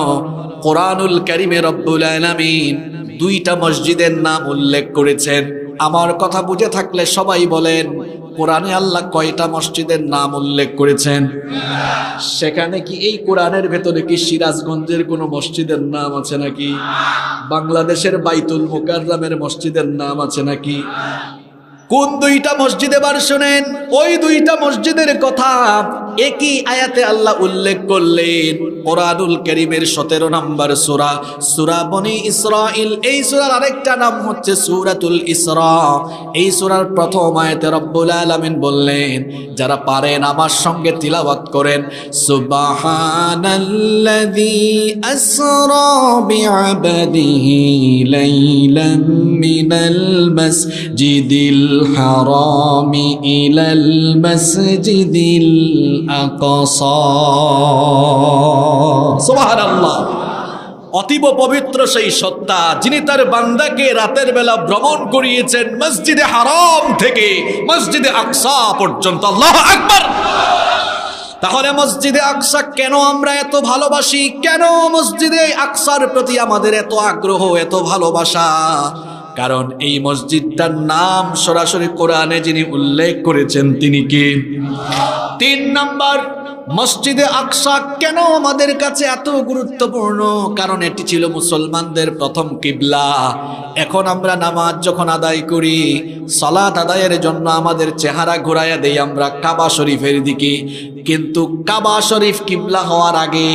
কোরআনুল কারীমে রব্বুল আলামিন 2টা মসজিদের নাম উল্লেখ করেছেন। আমার কথা বুঝে থাকলে সবাই বলেন কোরআনে আল্লাহ কয়টা মসজিদের নাম উল্লেখ করেছেন? সেখানে কি এই কোরআনের ভেতরে কি সিরাজগঞ্জের কোনো মসজিদের নাম আছে নাকি? বাংলাদেশের বাইতুল মুকাররমের মসজিদের নাম আছে নাকি? কোন 2টা মসজিদ? এবার শুনেন, ওই 2টা মসজিদের কথা একই আয়াতে আল্লাহ উল্লেখ করলেন কোরআনুল কারীমের 17 নম্বর সূরা, সূরা বনি ইসরাঈল। এই সূরার আরেকটা নাম হচ্ছে সূরাতুল ইসরা। এই সূরার প্রথম আয়াতে রব্বুল আলামিন বললেন, যারা পারেন আমার সঙ্গে তিলাওয়াত করেন, সুবহানাল্লাযী আসরা বিআবদিহি লাইলাম মিনাল মাসজিদিল হারামি ইলাল মাসজিদিল আকসা। সুবহানাল্লাহ। অতীব পবিত্র সেই সত্তা যিনি তার বান্দাকে রাতের বেলা ভ্রমণ করিয়েছেন মসজিদে হারাম থেকে মসজিদে আকসা পর্যন্ত। আল্লাহু আকবার। তাহলে মসজিদে আকসা কেন আমরা এত ভালোবাসি? কেন মসজিদে আকসার প্রতি আমাদের এত আগ্রহ, এত ভালোবাসা? কারণ এই মসজিদটার নাম সরাসরি কোরআনে যিনি উল্লেখ করেছেন তিনি কে? 3 নাম্বার, মসজিদে আকসা কেন আমাদের কাছে এত গুরুত্বপূর্ণ? কারণ এটি ছিল মুসলমানদের প্রথম কিবলা। এখন আমরা নামাজ যখন আদায় করি, সালাত আদায়ের জন্য আমাদের চেহারা ঘোরায়া দেই আমরা কাবা শরীফের দিকে, কিন্তু কাবা শরীফ কিবলা হওয়ার আগে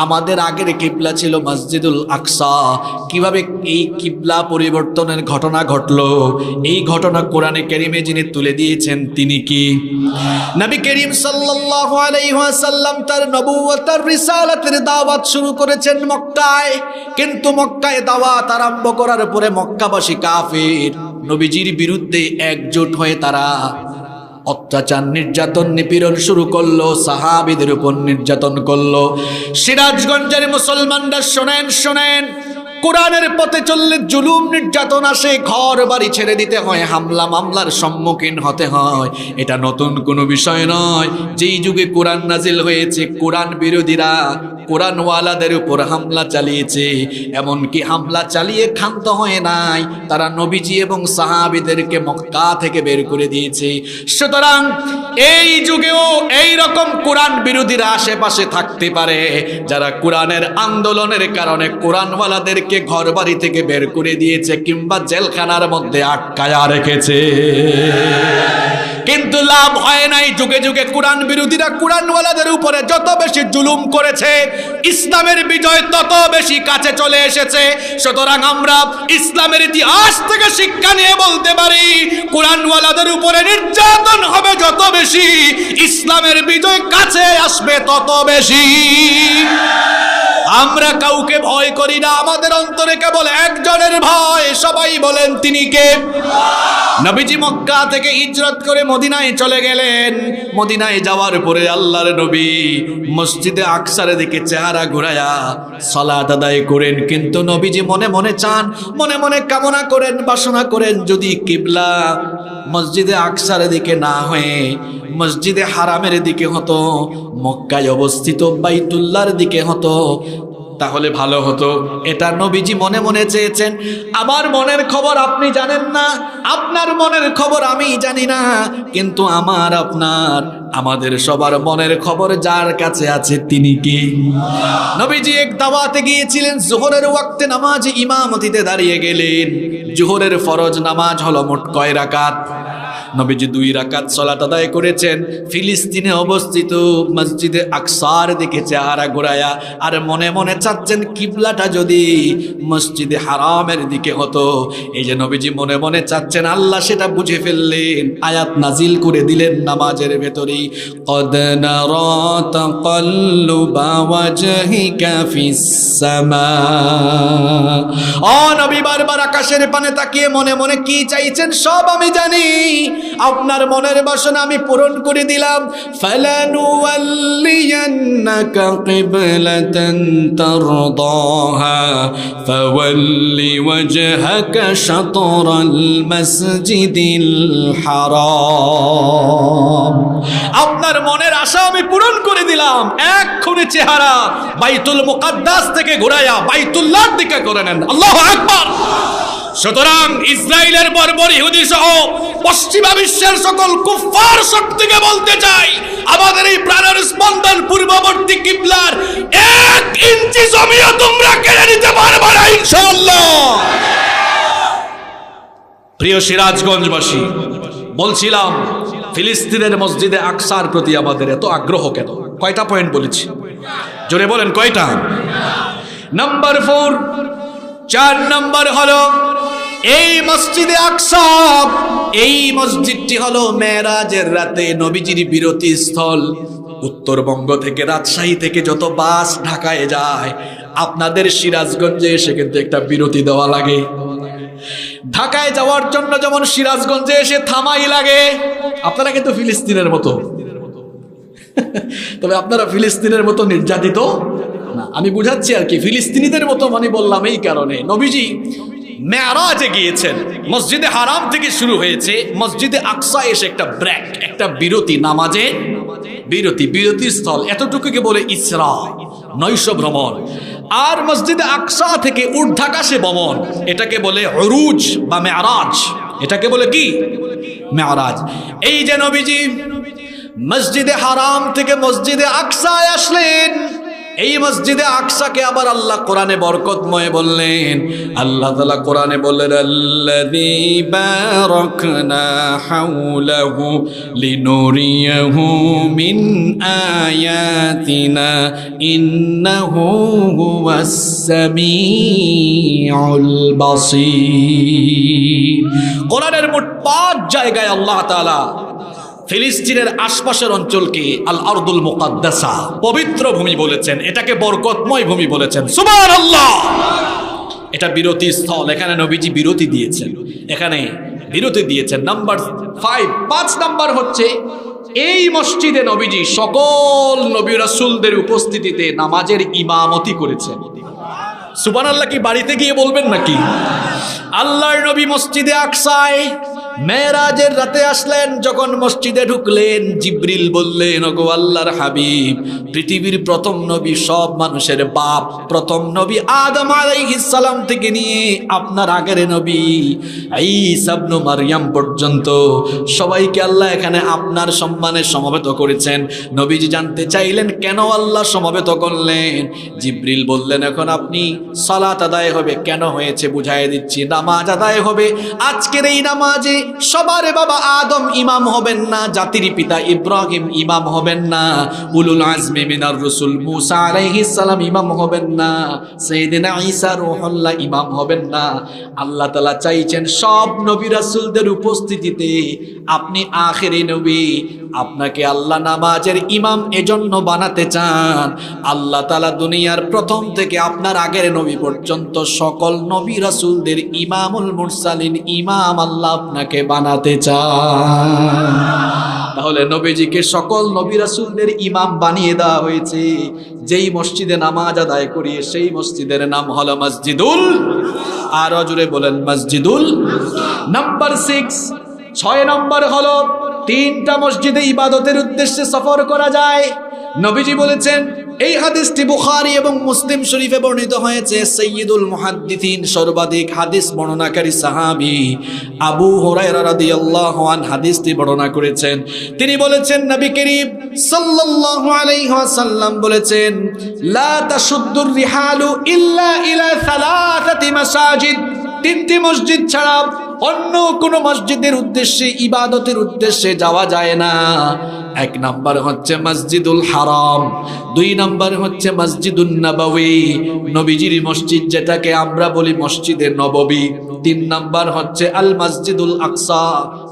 আমাদের আগের কিবলা ছিল মসজিদুল আকসা। কিভাবে এই কিবলা পরিবর্তনের ঘটনা ঘটলো, এই ঘটনা কোরআনে কারীমে যিনি তুলে দিয়েছেন তিনি কি? নবী করিম সাল্লাল্লাহু আলাইহি ওয়াসাল্লাম তার নবুয়ত আর রিসালাতের দাওয়াত শুরু করেছেন মক্কায়, কিন্তু মক্কায় দাওয়াত আরম্ভ করার পরে মক্কাবাসী কাফির নবীজির বিরুদ্ধে একজোট হয়ে তারা অত্যাচার, নির্যাতন, নিপীড়ন শুরু করলো, সাহাবীদের উপর নির্যাতন করলো। সিরাজগঞ্জের মুসলমানরা শোনেন, কোরআনের পথে চললে জুলুম নির্যাতন আসে, ঘর বাড়ি ছেড়ে দিতে হয়, হামলা মামলার সম্মুখীন হতে হয়। এটা নতুন কোনো বিষয় নয়। যেই যুগে কোরআন নাজিল হয়েছে, কোরআন বিরোধীরা কোরআনওয়ালাদের উপর হামলা চালিয়েছে। এমনকি হামলা চালিয়ে ক্ষান্ত হয়ে নাই, তারা নবীজি এবং সাহাবীদেরকে মক্কা থেকে বের করে দিয়েছে। সুতরাং এই যুগেও এই রকম কোরআন বিরোধীরা আশেপাশে থাকতে পারে, যারা কোরআনের আন্দোলনের কারণে কোরআনওয়ালাদেরকে ঘর বাড়ি থেকে বের করে দিয়েছে কিংবা জেলখানার মধ্যে আটকায়া রেখেছে, কিন্তু লাভ হয় নাই। যুগে যুগে কোরআন বিরোধীরা কোরআনওয়ালাদের উপরে যত বেশি জুলুম করেছে, ইসলামের বিজয় তত বেশি কাছে চলে এসেছে। সুতরাং আমরা ইসলামের ইতিহাস থেকে শিক্ষা নিয়ে বলতে পারি, কোরআনওয়ালাদের উপরে নির্যাতন হবে যত বেশি, ইসলামের বিজয় কাছে আসবে তত বেশি। আমরা কাউকে ভয় করি না, আমাদের অন্তরে কেবল একজনের ভয়। সবাই বলেন তিনি কে? নবীজি মক্কা থেকে হিজরত করে মদিনায় চলে গেলেন। মদিনায় যাওয়ার পরে আল্লাহর নবী মসজিদে আকসার দিকে চেহারা ঘুরায়া সালাত আদায় করেন, কিন্তু নবীজি মনে মনে চান, মনে মনে কামনা করেন, বাসনা করেন, যদি কিবলা মসজিদে আকসার দিকে না হয়ে মসজিদে হারামের দিকে হতো, মক্কায় অবস্থিত বাইতুল্লাহর দিকে হতো, তাহলে ভালো হতো। এটা নবীজি মনে মনে চেয়েছেন। আমার মনের খবর আপনি জানেন না, আপনার মনের খবর আমি জানি না, কিন্তু আমাদের সবার মনের খবর যার কাছে আছে তিনি কি? নবীজি এক দাওয়াতে গিয়েছিলেন, যোহরের ওয়াক্তে নামাজ ইমামতিতে দাঁড়িয়ে গেলেন। যোহরের ফরজ নামাজ হলো মোট কয় রাকাত? নবীজি 2 রাকাত সালাত আদায় করেছেন ফিলিস্তিনে অবস্থিত মসজিদে আকসার দিকে চেহারা ঘোরায়া, আর মনে মনে চাচ্ছেন কিবলাটা যদি মসজিদে হারামের দিকে হতো। এই যে নবীজি মনে মনে চাচ্ছেন, আল্লাহ সেটা বুঝে ফেললেন, আয়াত নাজিল করে দিলেন নামাজের ভেতরেই, قد نرى تقلب وجهك في السماء। ও নবী বারবার আকাশের পানে তাকিয়ে মনে মনে কি চাইছেন সব আমি জানি, আপনার মনের বাসনা আমি পূরণ করে দিলাম। ফালানুওয়াল্লিয়ান্নাকা কিবলাতান তারদাহা ফাওয়াল্লি ওয়াজহাকা শাতরাল মাসজিদিল হারাম। আপনার মনের আশা আমি পূরণ করে দিলাম, এক্ষুনি চেহারা বাইতুল মুকাদ্দাস থেকে ঘুরায়া বাইতুল্লাহর দিকে করে নেন। আল্লাহু আকবার। সুতরাং ইসরায়েলের বর্বর ইহুদি সহ পশ্চিমা বিশ্বের সকল কুফফার শক্তিকে বলতে চাই, আমাদের এই প্রাণের স্পন্দন পূর্ববর্তী কিবলার 1 ইঞ্চি জমিও তোমরা কেড়ে নিতে পারবে না ইনশাআল্লাহ। প্রিয় সিরাজগঞ্জবাসী, বলছিলাম ফিলিস্তিনের মসজিদে আকসার প্রতি আমাদের এত আগ্রহ কেন? কয়টা পয়েন্ট বলেছি? জোরে বলেন কয়টা? নাম্বার 4, 4 নাম্বার হলো এই মসজিদে আকসা, এই মসজিদটি হলো মেরাজের রাতে নবীজির বিরতি স্থল। উত্তরবঙ্গ থেকে, রাজশাহী থেকে যত বাস ঢাকায় যায়, আপনাদের সিরাজগঞ্জে এসে কিন্তু একটা বিরতি দেওয়া লাগে। ঢাকায় যাওয়ার জন্য যেমন সিরাজগঞ্জে এসে থামাই লাগে, আপনারা কিন্তু ফিলিস্তিনের মতো, তবে আপনারা ফিলিস্তিনের মতো নির্যাতিত না। আমি বুঝাচ্ছি আর কি, ফিলিস্তিনিদের মতো মানে বললাম এই কারণে, নবীজি মেরাজে গিয়েছেন, মসজিদে হারাম থেকে শুরু হয়েছে, মসজিদে আকসা এসে একটা ব্রেক, একটা বিরতি, নামাজে বিরতির স্থল, এতটুকুকে বলে ইসরা, নৈশ ভ্রমণ। আর মসজিদে আকসা থেকে ঊর্ধ্বাকাশে ভ্রমণ, এটাকে বলে উরুজ বা মেরাজ। এটাকে বলে কি? মেরাজ। এই যে নবীজি মসজিদে হারাম থেকে মসজিদে আকসায় আসলেন, এই মসজিদে আকসাকে আবার আল্লাহ কোরআনে বরকতময় বললেন। আল্লাহ তাআলা কোরআনে বললেন, আল্লাযী বারাকনা হাওলাহু লিনুরিয়াহু মিন আয়াতিনা ইন্নাহু হুয়াস সামিউল বাসীর। কোরআনের মোট 5 জায়গায় আল্লাহ তাআলা ফিলিস্তিনের আশপাশের অঞ্চলকে আল আরদুল মুকাদ্দাসা, পবিত্র ভূমি বলেছেন, এটাকে বরকতময় ভূমি বলেছেন। সুবহানাল্লাহ। এটা বিরতি স্থল, এখানে নবীজি বিরতি দিয়েছেন, এখানে বিরতি দিয়েছেন। নাম্বার 5 নাম্বার হচ্ছে এই মসজিদে নবীজি সকল নবী রাসূলদের উপস্থিতিতে নামাজের ইমামতি করেছেন। সুবহানাল্লাহ কি বাড়িতে গিয়ে বলবেন নাকি? আল্লাহর নবী মসজিদে আকসায় মেরাজের রাতে আসলেন, যখন মসজিদে ঢুকলেন, জিবরিল বললেন, ওগো আল্লাহর হাবিব, পৃথিবীর প্রথম নবী, সব মানুষের বাপ, প্রথম নবী আদম আলাইহিস সালাম থেকে নিয়ে আপনার আগের নবী ঈসা ইবনে মারইয়াম পর্যন্ত সবাইকে আল্লাহ এখানে আপনার সম্মানে সমবেত করেছেন। নবীজি জানতে চাইলেন কেন আল্লাহ সমবেত করলেন। জিবরিল বললেন, এখন আপনি সালাত আদায় হবে। কেন হয়েছে বুঝাই দিচ্ছি, নামাজ আদায় হবে। আজকের এই নামাজে সবার বাবা আদম ইমাম হবেন না, জাতির পিতা ইব্রাহিম ইমাম হবেন না, উলুল আজমি মিনার রাসূল মুসা আলাইহিস সালাম ইমাম হবেন না, সাইয়েদনা ঈসা রূহুল্লাহ ইমাম হবেন না। আল্লাহ তাআলা চাইছেন সব নবী রাসূলদের উপস্থিতিতে আপনি আখেরি নবী, আপনাকে আল্লাহ নামাজের ইমাম এজন্য বানাতে চান। আল্লাহ তাআলা দুনিয়ার প্রথম থেকে আপনার আগের নবী পর্যন্ত সকল নবী রাসূলদের ইমামুল মুরসালিন, ইমাম আল্লাহ আপনাকে বানাতে চান। তাহলে নবীজিকে সকল নবী রাসূলদের ইমাম বানিয়ে দেওয়া হয়েছে। যেই মসজিদে নামাজ আদায় করি সেই মসজিদের নাম হলো মসজিদুল, আর জুড়ে বলেন মসজিদুল। নাম্বার 6 নম্বর হলো 3টা মসজিদে ইবাদতের উদ্দেশ্যে সফর করা যায়। নবীজি বলেছেন, এই হাদিসটি বুখারী এবং মুসলিম শরীফে বর্ণিত হয়েছে। সাইয়্যিদুল মুহাদ্দিসিন, সর্বাধিক হাদিস বর্ণনাকারী সাহাবী আবু হুরায়রা রাদিয়াল্লাহু আনহু হাদিসটি বর্ণনা করেছেন। তিনি বলেছেন, নবী করিম সাল্লাল্লাহু আলাইহি ওয়াসাল্লাম বলেছেন, লা তাশুদ্দুর রিহালু ইল্লা ইলা 3 মাসাজিদ। 3টি মসজিদ ছাড়া অন্য কোন মসজিদের উদ্দেশ্যে, ইবাদতের উদ্দেশ্যে যাওয়া যায় না। 1 নাম্বার হচ্ছে মসজিদুল হারাম, 2 নাম্বার হচ্ছে মসজিদুন নববী, নবীজির মসজিদ যেটাকে আমরা বলি মসজিদে নববী, 3 নাম্বার হচ্ছে আল মসজিদুল আকসা,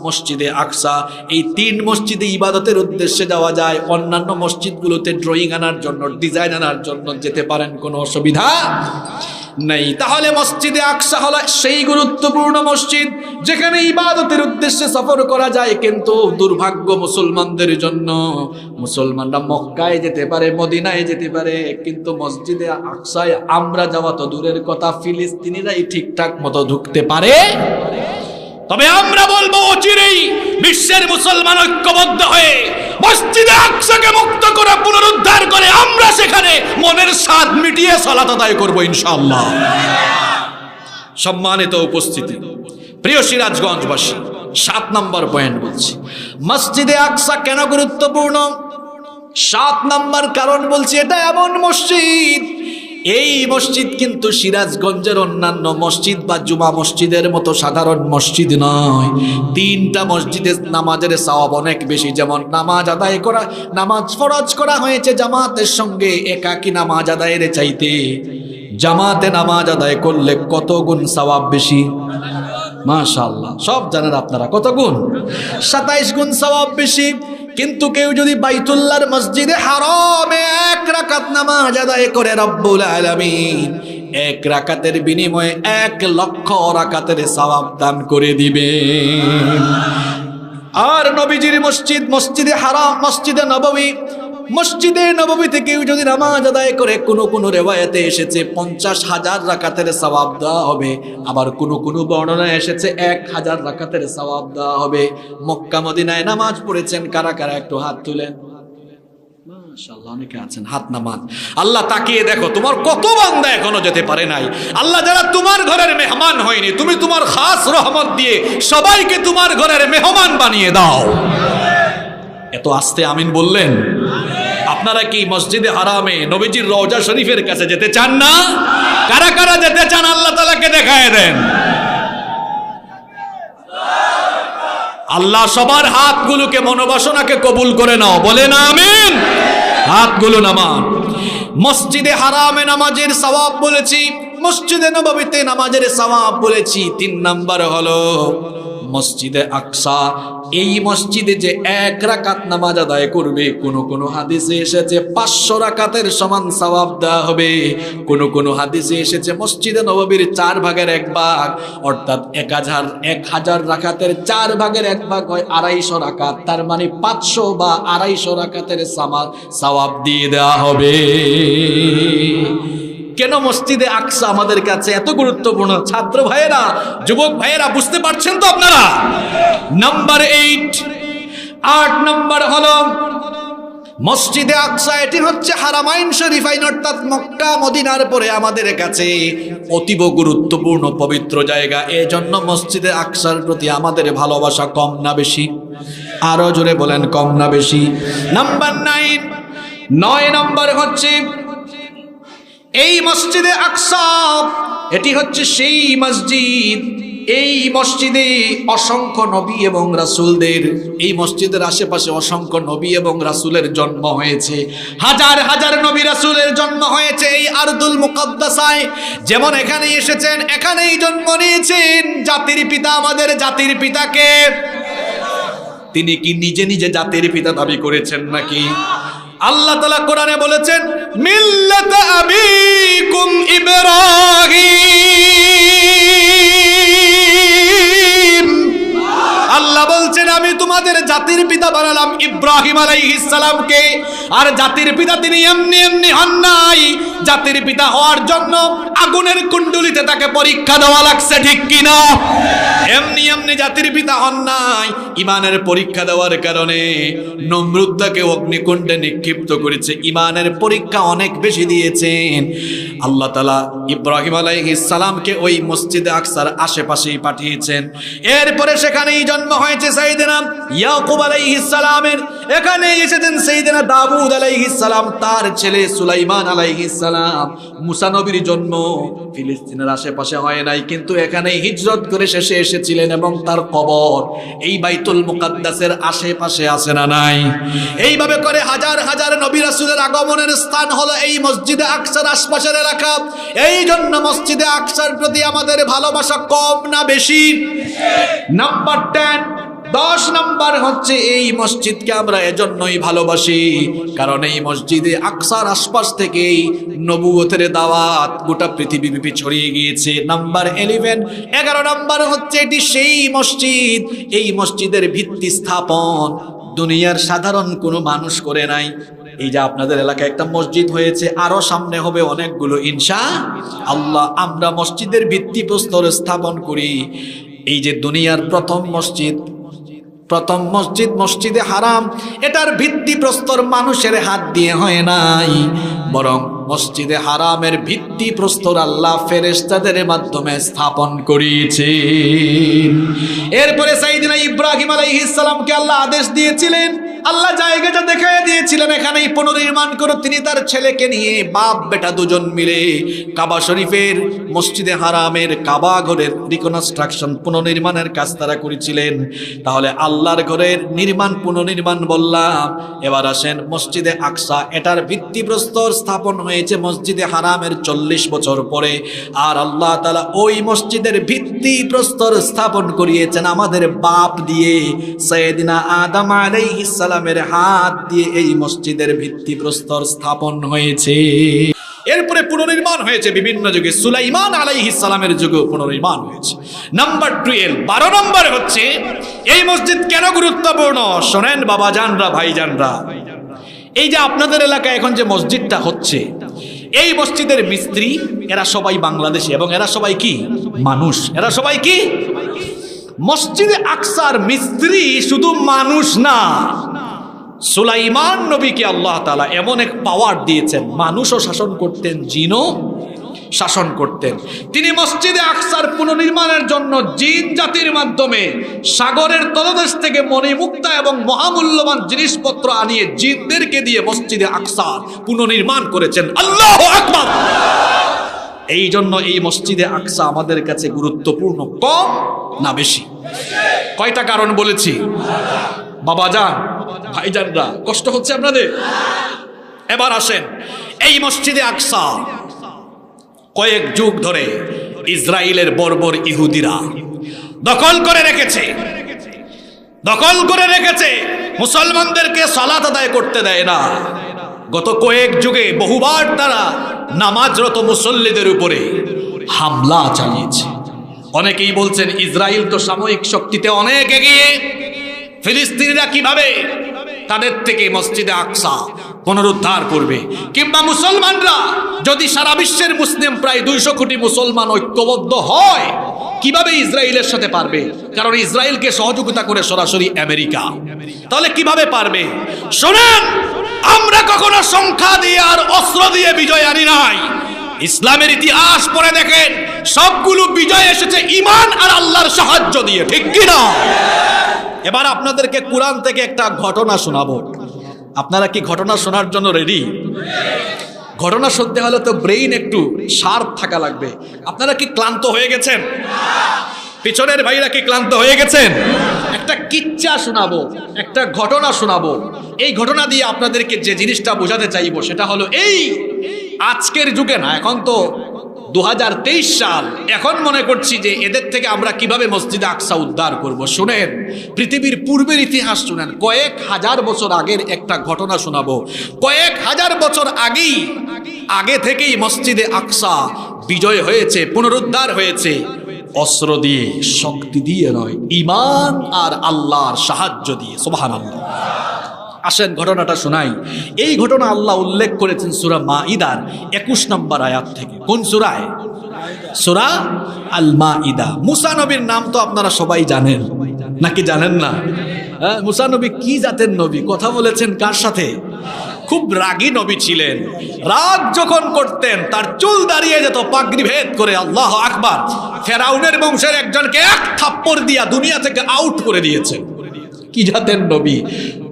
মসজিদে আকসা। এই 3 মসজিদে ইবাদতের উদ্দেশ্যে যাওয়া যায়। অন্যান্য মসজিদগুলোতে ড্রয়িং আনার জন্য, ডিজাইন আনার জন্য যেতে পারেন, কোনো অসুবিধা নেই। তাহলে মসজিদে আকসা হলো সেই গুরুত্বপূর্ণ মসজিদ যেখানে ইবাদতের উদ্দেশ্যে সফর করা যায়। কিন্তু দুর্ভাগ্য মুসলমানদের জন্য, মুসলমানরা মক্কায় যেতে পারে, মদিনায় যেতে পারে, কিন্তু মসজিদে আকসায় আমরা যাওয়া তো দূরের কথা, ফিলিস্তিনিরাই ঠিকঠাক মতো ঢুকতে পারে। তবে আমরা বলবো, অচিরেই বিশ্বের মুসলমান ঐক্যবদ্ধ হয়ে মসজিদে আকসাকে মুক্ত করে, পুনরুদ্ধার করে আমরা সেখানে মনের স্বাদ মিটিয়ে সালাত আদায় করবো ইনশাআল্লাহ। সম্মানিত উপস্থিতি, প্রিয় সিরাজগঞ্জবাসী, 7 নম্বর পয়েন্ট বলছি, মসজিদে আকসা কেন গুরুত্বপূর্ণ। 7 নম্বর কারণ বলছি, এটা এমন মসজিদ এই মসজিদ কিন্তু সিরাজগঞ্জের অন্যান্য মসজিদ বা জুমা মসজিদের মতো সাধারণ মসজিদ নয়। 3টা মসজিদে নামাজের সওয়াব অনেক বেশি। যেমন নামাজ আদায় করা, নামাজ ফরজ করা হয়েছে জামাতের সঙ্গে, একাকী নামাজ আদায়ের চাইতে জামাতে নামাজ আদায় করলে কত গুণ সওয়াব বেশি? মাশাআল্লাহ, সব জানেন আপনারা কত গুণ? 27 গুণ সওয়াব বেশি। কিন্তু কেউ যদি বাইতুল্লাহর মসজিদে হারামে 1 রাকাত নামাজ আদায় করে রব্বুল আলামিন 1 রাকাতের বিনিময়ে 1 লক্ষ রাকাতের সওয়াব দান করে দিবেন। আর নবীজির মসজিদ, মসজিদে হারাম, মসজিদে নববী, মসজিদে নববীতে কেউ যদি নামাজ আদায় করে, কোন রিওয়ায়াতে এসেছে 50,000 রাকাতের সওয়াব দেওয়া হবে। আবার কোন বর্ণনায় এসেছে 1000 রাকাতের সওয়াব দেওয়া হবে। মক্কা মদিনায় নামাজ পড়েছেন কারা কারা একটু হাত তুলেন। মাশাআল্লাহ, অনেকে আছেন, হাত নামান। আল্লাহ তাকিয়ে দেখো তোমার কত বান্দা এখনো যেতে পারে নাই। আল্লাহ যারা তোমার ঘরের মেহমান হয়নি, তুমি তোমার খাস রহমত দিয়ে সবাইকে তোমার ঘরের মেহমান বানিয়ে দাও। এত আস্তে আমিন বললেন? আপনারা কি মসজিদে হারামে নবীজির রওজা শরীফের কাছে যেতে চান না? কারা কারা যেতে চান আল্লাহ তাআলাকে দেখায় দেন। আল্লাহ সবার হাতগুলোকে, মনোবাসনাকে কবুল করে নাও, বলেন আমিন। হাতগুলো নামান। মসজিদে হারামে নামাজের সওয়াব বলেছি, মসজিদে নববীতে নামাজের সওয়াব বলেছি। 3 নাম্বার হলো মসজিদে আকসা। এই মসজিদে যে 1 রাকাত নামাজ আদায় করবে, কোন হাদিসে এসেছে 500 রাকাতের সমান সওয়াব দেওয়া হবে। কোন হাদিসে এসেছে মসজিদে নববীর 4 ভাগের 1 ভাগ, অর্থাৎ 1000 রাকাতের 4 ভাগের 1 ভাগ হয় 250 রাকাত। তার মানে 500 বা 250 রাকাতের সওয়াব দিয়ে দেওয়া হবে। কেন মসজিদে আকসা আমাদের কাছে এত গুরুত্বপূর্ণ? ছাত্র ভাইয়েরা, যুবক ভাইয়েরা, বুঝতে পারছেন তো আপনারা? নাম্বার 8 নাম্বার হলো মসজিদে আকসা। এটি হচ্ছে হারামাইন শরীফাইন, অর্থাৎ মক্কা মদিনার পরে আমাদের কাছে অতীব গুরুত্বপূর্ণ পবিত্র জায়গা। এজন্য মসজিদে আকসার প্রতি আমাদের ভালোবাসা কম না বেশি? আরো জোরে বলেন, কম না বেশি? নাম্বার 9 নাম্বার হচ্ছে এই মসজিদে আকসা। এটি হচ্ছে সেই মসজিদ, এই মসজিদে অসংখ্য নবী এবং রাসূলদের, এই মসজিদের আশেপাশে অসংখ্য নবী এবং রাসূলের জন্ম হয়েছে। হাজার হাজার নবী রাসূলের জন্ম হয়েছে এই আরদুল মুকদ্দাসায়। যেমন এখানে এসেছেন, এখানেই জন্ম নিয়েছেন জাতির পিতা। আমাদের জাতির পিতাকে তিনি কি নিজে নিজে জাতির পিতা দাবি করেছেন নাকি? আল্লাহ তাআলা কোরআনে বলেছেন মিল্লাত আবিকুম ইব্রাহিম। আল্লাহ বলছেন আমি তোমাদের জাতির পিতা বানালাম ইব্রাহিম আলাইহিস সালামকে। আর জাতির পিতা তিনি এমনি এমনি হন নাই। জাতির পিতা হওয়ার জন্য আগুনের কুণ্ডুলিতে তাকে পরীক্ষা দেওয়া লাগছে, ঠিক কিনা? এমনি এমনি জাতির পিতা হন নাই। ইমানের পরীক্ষা দেওয়ার কারণে নমরুদ তাকে অগ্নিকুণ্ডে নিক্ষিপ্ত করেছে। ইমানের পরীক্ষা অনেক বেশি দিয়েছেন। আল্লাহ তাআলা ইব্রাহিম আলাইহিস সালামকে ওই মসজিদে আকসার আশেপাশেই পাঠিয়েছেন। এরপরে সেখানেই জন্ম হয়েছে সাইয়েদনা ইয়াকুব আলাইহিস সালামের। এখানেই এসেছেন সাইয়েদনা দাউদ আলাইহিস সালাম, তার ছেলে সুলাইমান আলাইহিস সালাম। মুসা নবীর জন্ম ফিলিস্তিনের আশেপাশে হয় নাই, কিন্তু এখানেই হিজরত করে শেষে এসেছিলেন এবং তার কবর এই বাইতুল মুকাদ্দাসের আশেপাশে আছে না নাই? এইভাবে করে হাজার হাজার নবী রাসূলের আগমনের স্থান হলো এই মসজিদে আকসার আশপাশের এলাকা। এই জন্য মসজিদে আকসার প্রতি আমাদের ভালোবাসা কম না বেশি? নাম্বার 10 নাম্বার হচ্ছে এই মসজিদকে আমরা এজন্যই ভালোবাসি কারণ এই মসজিদে আকসার আশপাশ থেকেই নবুয়তের দাওয়াত গোটা পৃথিবীব্যাপী ছড়িয়ে গিয়েছে। নাম্বার 11 নাম্বার হচ্ছে এটি সেই মসজিদ, এই মসজিদের ভিত্তি স্থাপন দুনিয়ার সাধারণ কোনো মানুষ করে নাই। এই যে আপনাদের এলাকায় একটা মসজিদ হয়েছে, আরো সামনে হবে অনেকগুলো ইনশাআল্লাহ। আমরা মসজিদের ভিত্তিপ্রস্তর স্থাপন করি। এই যে দুনিয়ার প্রথম মসজিদ মসজিদে হারাম, এটার ভিত্তিপ্রস্তর মানুষের হাত দিয়ে হয় নাই, বরং মসজিদে হারামের ভিত্তিপ্রস্তর আল্লাহ ফেরেশতাদের মাধ্যমে স্থাপন করিয়েছেন। এরপরে সাইয়েদনা ইব্রাহিম আলাইহিস সালামকে আল্লাহ আদেশ দিয়েছিলেন, আল্লাহ জায়গাটা দেখায় দিয়েছিলেন, এখানেই পুনর্নির্মাণ করো। তিনি তার ছেলেকে নিয়ে বাপ বেটা দুজন মিলে কাবা শরীফের মসজিদে হারামের কাবা ঘরের রিকনস্ট্রাকশন পুনর্নির্মাণের কাজ তারা করেছিলেন। তাহলে আল্লাহর ঘরের নির্মাণ পুনর্নির্মাণ বললাম, এবার আসেন মসজিদে আকসা। এটার ভিত্তিপ্রস্তর স্থাপন হয়েছে মসজিদে হারামের 40 বছর পরে। আর আল্লাহ তাআলা ওই মসজিদের ভিত্তিপ্রস্তর স্থাপন করিয়েছেন আমাদের বাপ দিয়ে, সাইয়েদিনা আদম আলাইহিস সালামের হাত দিয়ে এই মসজিদের ভিত্তিপ্রস্তর স্থাপন হয়েছে। এরপরে পুনর্নির্মাণ হয়েছে বিভিন্ন যুগে, সুলাইমান আলাইহিস সালামের যুগে পুনর্নির্মাণ হয়েছে। নাম্বার 12 12 নম্বর হচ্ছে এই মসজিদ কেন গুরুত্বপূর্ণ শোনেন বাবা জানরা, ভাই জানরা। এই যে আপনাদের এলাকায় এখন যে মসজিদটা হচ্ছে, এই মসজিদের মিস্ত্রি এরা সবাই বাংলাদেশী এবং এরা সবাই কি মানুষ। এরা সবাই কি মসজিদে আকসার মিস্ত্রি শুধু মানুষ না, সুলাইমান নবীকে আল্লাহ তাআলা এমন এক পাওয়ার দিয়েছেন, মানুষও শাসন করতেন, জিনও শাসন করতেন। তিনি মসজিদে আকসার পুনর্নির্মাণের জন্য জিন জাতির মাধ্যমে সাগরের তলদেশ থেকে মণিমুক্তা এবং মহামূল্যবান জিনিসপত্র আনিয়ে জিনদেরকে দিয়ে মসজিদে আকসার পুনর্নির্মাণ করেছেন। আল্লাহু আকবার। এই জন্য এই মসজিদে আকসা আমাদের কাছে গুরুত্বপূর্ণ, কম না বেশি? কয়টা কারণ বলেছি বাবা জান, ভাইজানরা? কষ্ট হচ্ছে আপনাদের? এবার আসেন, এই মসজিদে আকসা কয়েক যুগ ধরে ইসরায়েলের বর্বর ইহুদিরা দখল করে রেখেছে, মুসলমানদেরকে সালাত আদায় করতে দেয় না। গত কয়েক যুগে বহুবার তারা নামাজরত মুসল্লিদের উপরে হামলা চালিয়েছে। অনেকেই বলছেন ইসরায়েল তো সামরিক শক্তিতে অনেক এগিয়ে, ফিলিস্তিনিরা কিভাবে তাদের থেকে মসজিদে আকসা পুনরুদ্ধার করবে? কিংবা মুসলমানরা যদি সারা বিশ্বের মুসলিম প্রায় 200 কোটি মুসলমান ঐক্যবদ্ধ হয়, কিভাবে ইসরায়েলের সাথে পারবে? কারণ ইসরায়েলকে সহযোগিতা করে সরাসরি আমেরিকা। তাহলে কিভাবে পারবে? শোনেন, আমরা কখনো সংখ্যা দিয়ে আর অস্ত্র দিয়ে বিজয় আনি নাই। ইসলামের ইতিহাস পড়ে দেখেন, সবগুলো বিজয় এসেছে ঈমান আর আল্লাহর সাহায্য দিয়ে, ঠিক কি না? এবার আপনাদেরকে কোরআন থেকে একটা ঘটনা শোনাবো। আপনারা কি ঘটনা শোনার জন্য রেডি? ঘটনা শুনতে হলে তো ব্রেইন একটু শার্প থাকা লাগবে। আপনারা কি ক্লান্ত হয়ে গেছেন? পিছনের ভাইরা কি ক্লান্ত হয়ে গেছেন? একটা কিচ্ছা শোনাবো, একটা ঘটনা শোনাবো। এই ঘটনা দিয়ে আপনাদেরকে যে জিনিসটা বোঝাতে চাইবো সেটা হলো, এই আজকের যুগে না, এখন তো 2023 সাল, এখন মনে করছি যে এদের থেকে আমরা কিভাবে মসজিদে আকসা উদ্ধার করব। শুনেন, পৃথিবীর পূর্বের ইতিহাস শুনেন। কয়েক হাজার বছর আগের একটা ঘটনা শোনাবো। কয়েক হাজার বছর আগে থেকেই মসজিদে আকসা বিজয় হয়েছে, পুনরুদ্ধার হয়েছে, অস্ত্র দিয়ে, শক্তি দিয়ে নয়, ঈমান আর আল্লাহর সাহায্য দিয়ে। সুবহানাল্লাহ। আসেন ঘটনাটা শোনাই। এই ঘটনা আল্লাহ উল্লেখ করেছেন সূরা মাঈদার 21 নম্বর আয়াত থেকে। কোন সূরায়? সূরা আল মাঈদা। মুসা নবীর নাম তো আপনারা সবাই জানেন, নাকি জানেন না? মুসা নবী কি জাতের নবী? কথা বলেছেন কার সাথে? খুব রাগী নবী ছিলেন। রাগ যখন করতেন তার চুল দাঁড়িয়ে যেত, পাগড়ি ভেদ করে। আল্লাহু আকবার। ফেরাউনের বংশের একজনকে এক থাপ্পড় দিয়া দুনিয়া থেকে আউট করে দিয়েছেন। কি জাতের নবী!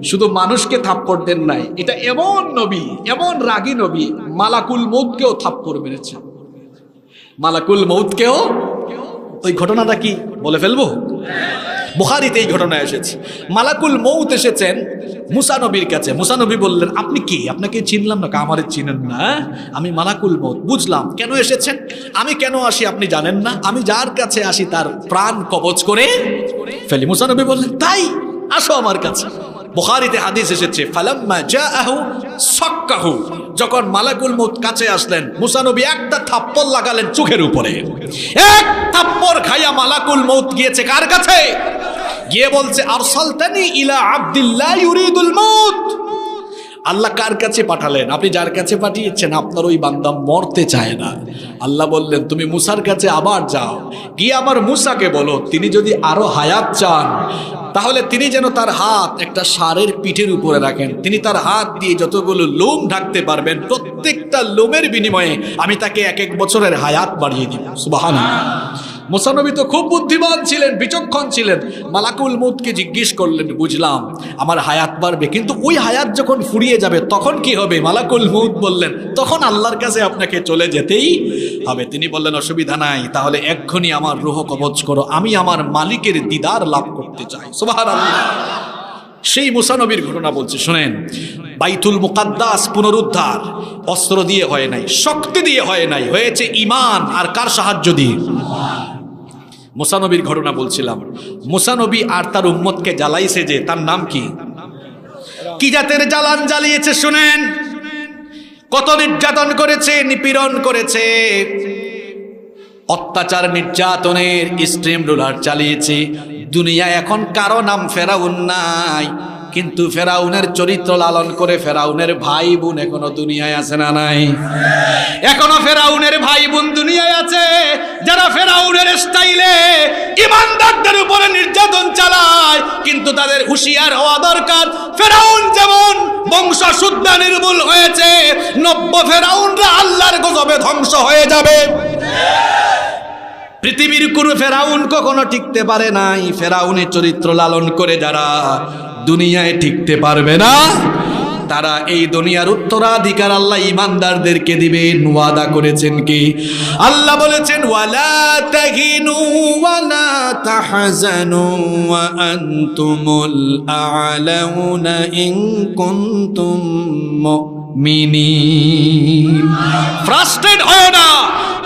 শুধু মানুষকে থাপ্পড় দেন নাই, এটা এমন নবী, এমন রাগী নবী, মালাকুল মউতকেও থাপ্পড় মেরেছে। মালাকুল মউতকেও। ওই ঘটনাটা কি বলে ফেলবো? বুখারীতে এই ঘটনা এসেছে। মালাকুল মউত এসেছেন মুসা নবীর কাছে। মুসা নবী বললেন, আপনি কি? আপনাকে চিনলাম না। আমারে চিনেন না? আমি মালাকুল মউত। বুঝলাম কেন এসেছেন। আমি কেন আসি আপনি জানেন না? আমি যার কাছে আসি তার প্রাণ কবজ করে ফেলি। মুসা নবী বললেন, তাই আসো আমার কাছে। বুখারীতে হাদিস এসেছে, ফালাম্মা জাআহু সাক্কাহু। যখন মালাকুল মউত কাছে আসলেন, মুসা নবী একটা থাপ্পড় লাগালেন চোখের উপরে। এক থাপ্পড় খাইয়া মালাকুল মউত গিয়েছে কার কাছে? গিয়ে বলছে, আরসালতানি ইলা আব্দুল্লাহ ইউরিদুল মাউত। আল্লাহ কার কাছে পাঠালেন? আপনি যার কাছে পাঠিয়েছেন আপনার ওই বান্দা মরতে চায় না। আল্লাহ বললেন, তুমি মুসার কাছে আবার যাও, গিয়ে আমার মুসাকে বলো তিনি যদি আরো হায়াত চান তাহলে তিনি যেন তার হাত একটা ষাঁড়ের পিঠের উপরে রাখেন। তিনি তার হাত দিয়ে যতগুলো লোম ঢাকতে পারবেন, প্রত্যেকটা লোমের বিনিময়ে আমি তাকে 1 বছরের হায়াত বাড়িয়ে দিব। সুবহানাল্লাহ। মুসা নবী তো খুব বুদ্ধিমান ছিলেন, বিচক্ষণ ছিলেন। মালাকুল মউতকে জিজ্ঞেস করলেন, বুঝলাম আমার হায়াত বাড়বে, কিন্তু ওই হায়াত যখন ফুরিয়ে যাবে তখন কি হবে? মালাকুল মউত বললেন, তখন আল্লাহর কাছে আপনাকে চলে যেতেই হবে। তিনি বললেন, অসুবিধা নাই, তাহলে এক্ষুনি আমার রূহ কবজ করো, আমি আমার মালিকের দিদার লাভ করতে চাই। সুবহানাল্লাহ। সেই মুসা নবীর ঘটনা বলছে, শুনেন। বাইতুল মুকাদ্দাস পুনরুদ্ধার অস্ত্র দিয়ে হয় নাই, শক্তি দিয়ে হয় নাই, হয়েছে ঈমান আর কার সাহায্য দিয়ে? মুসা নবীর ঘটনা বলছিলাম। মুসা নবী আর তার উম্মতকে জ্বালাইছে যে, তার নাম কি? কি জাতের জ্বালান জ্বালিয়েছে শুনেন। কত নির্যাতন করেছে, নিপীড়ন করেছে, অত্যাচার নির্যাতনের স্ট্রিম রোলার চালিয়েছে। দুনিয়া এখন কারো নাম ফেরাউন নাই, কিন্তু ফেরাউনের চরিত্র লালন করে ফেরাউনের ভাই বোন এখনো দুনিয়ায় আছে না নাই? এখনো ফেরাউনের ভাই বোন দুনিয়ায় আছে, যারা ফেরাউনের স্টাইলে ইমানদারদের উপরে নির্যাতন চালায়। কিন্তু তাদের হুঁশিয়ার হওয়া দরকার, ফেরাউন যেমন বংশ শুদ্ধ নির্মূল হয়েছে, নব্য ফেরাউনরা আল্লাহর গজবে ধ্বংস হয়ে যাবে। পৃথিবীর কোন ফেরাউন কখনো টিকতে পারে নাই। ফেরাউনের চরিত্র লালন করে যারা দুনিয়ায় টিকতে পারবে না, তারা এই দুনিয়ার উত্তরাধিকার আল্লাহ ইমানদারদেরকে দিবেন। ওয়াদা করেছেন কি? আল্লাহ বলেছেন, ওয়ালা তাহিনু ওয়ালা তাহজানু ওয়া আনতুমুল আ'লাউনা ইন কুনতুম মুমিনিন। ফ্রাস্ট্রেট হয় না,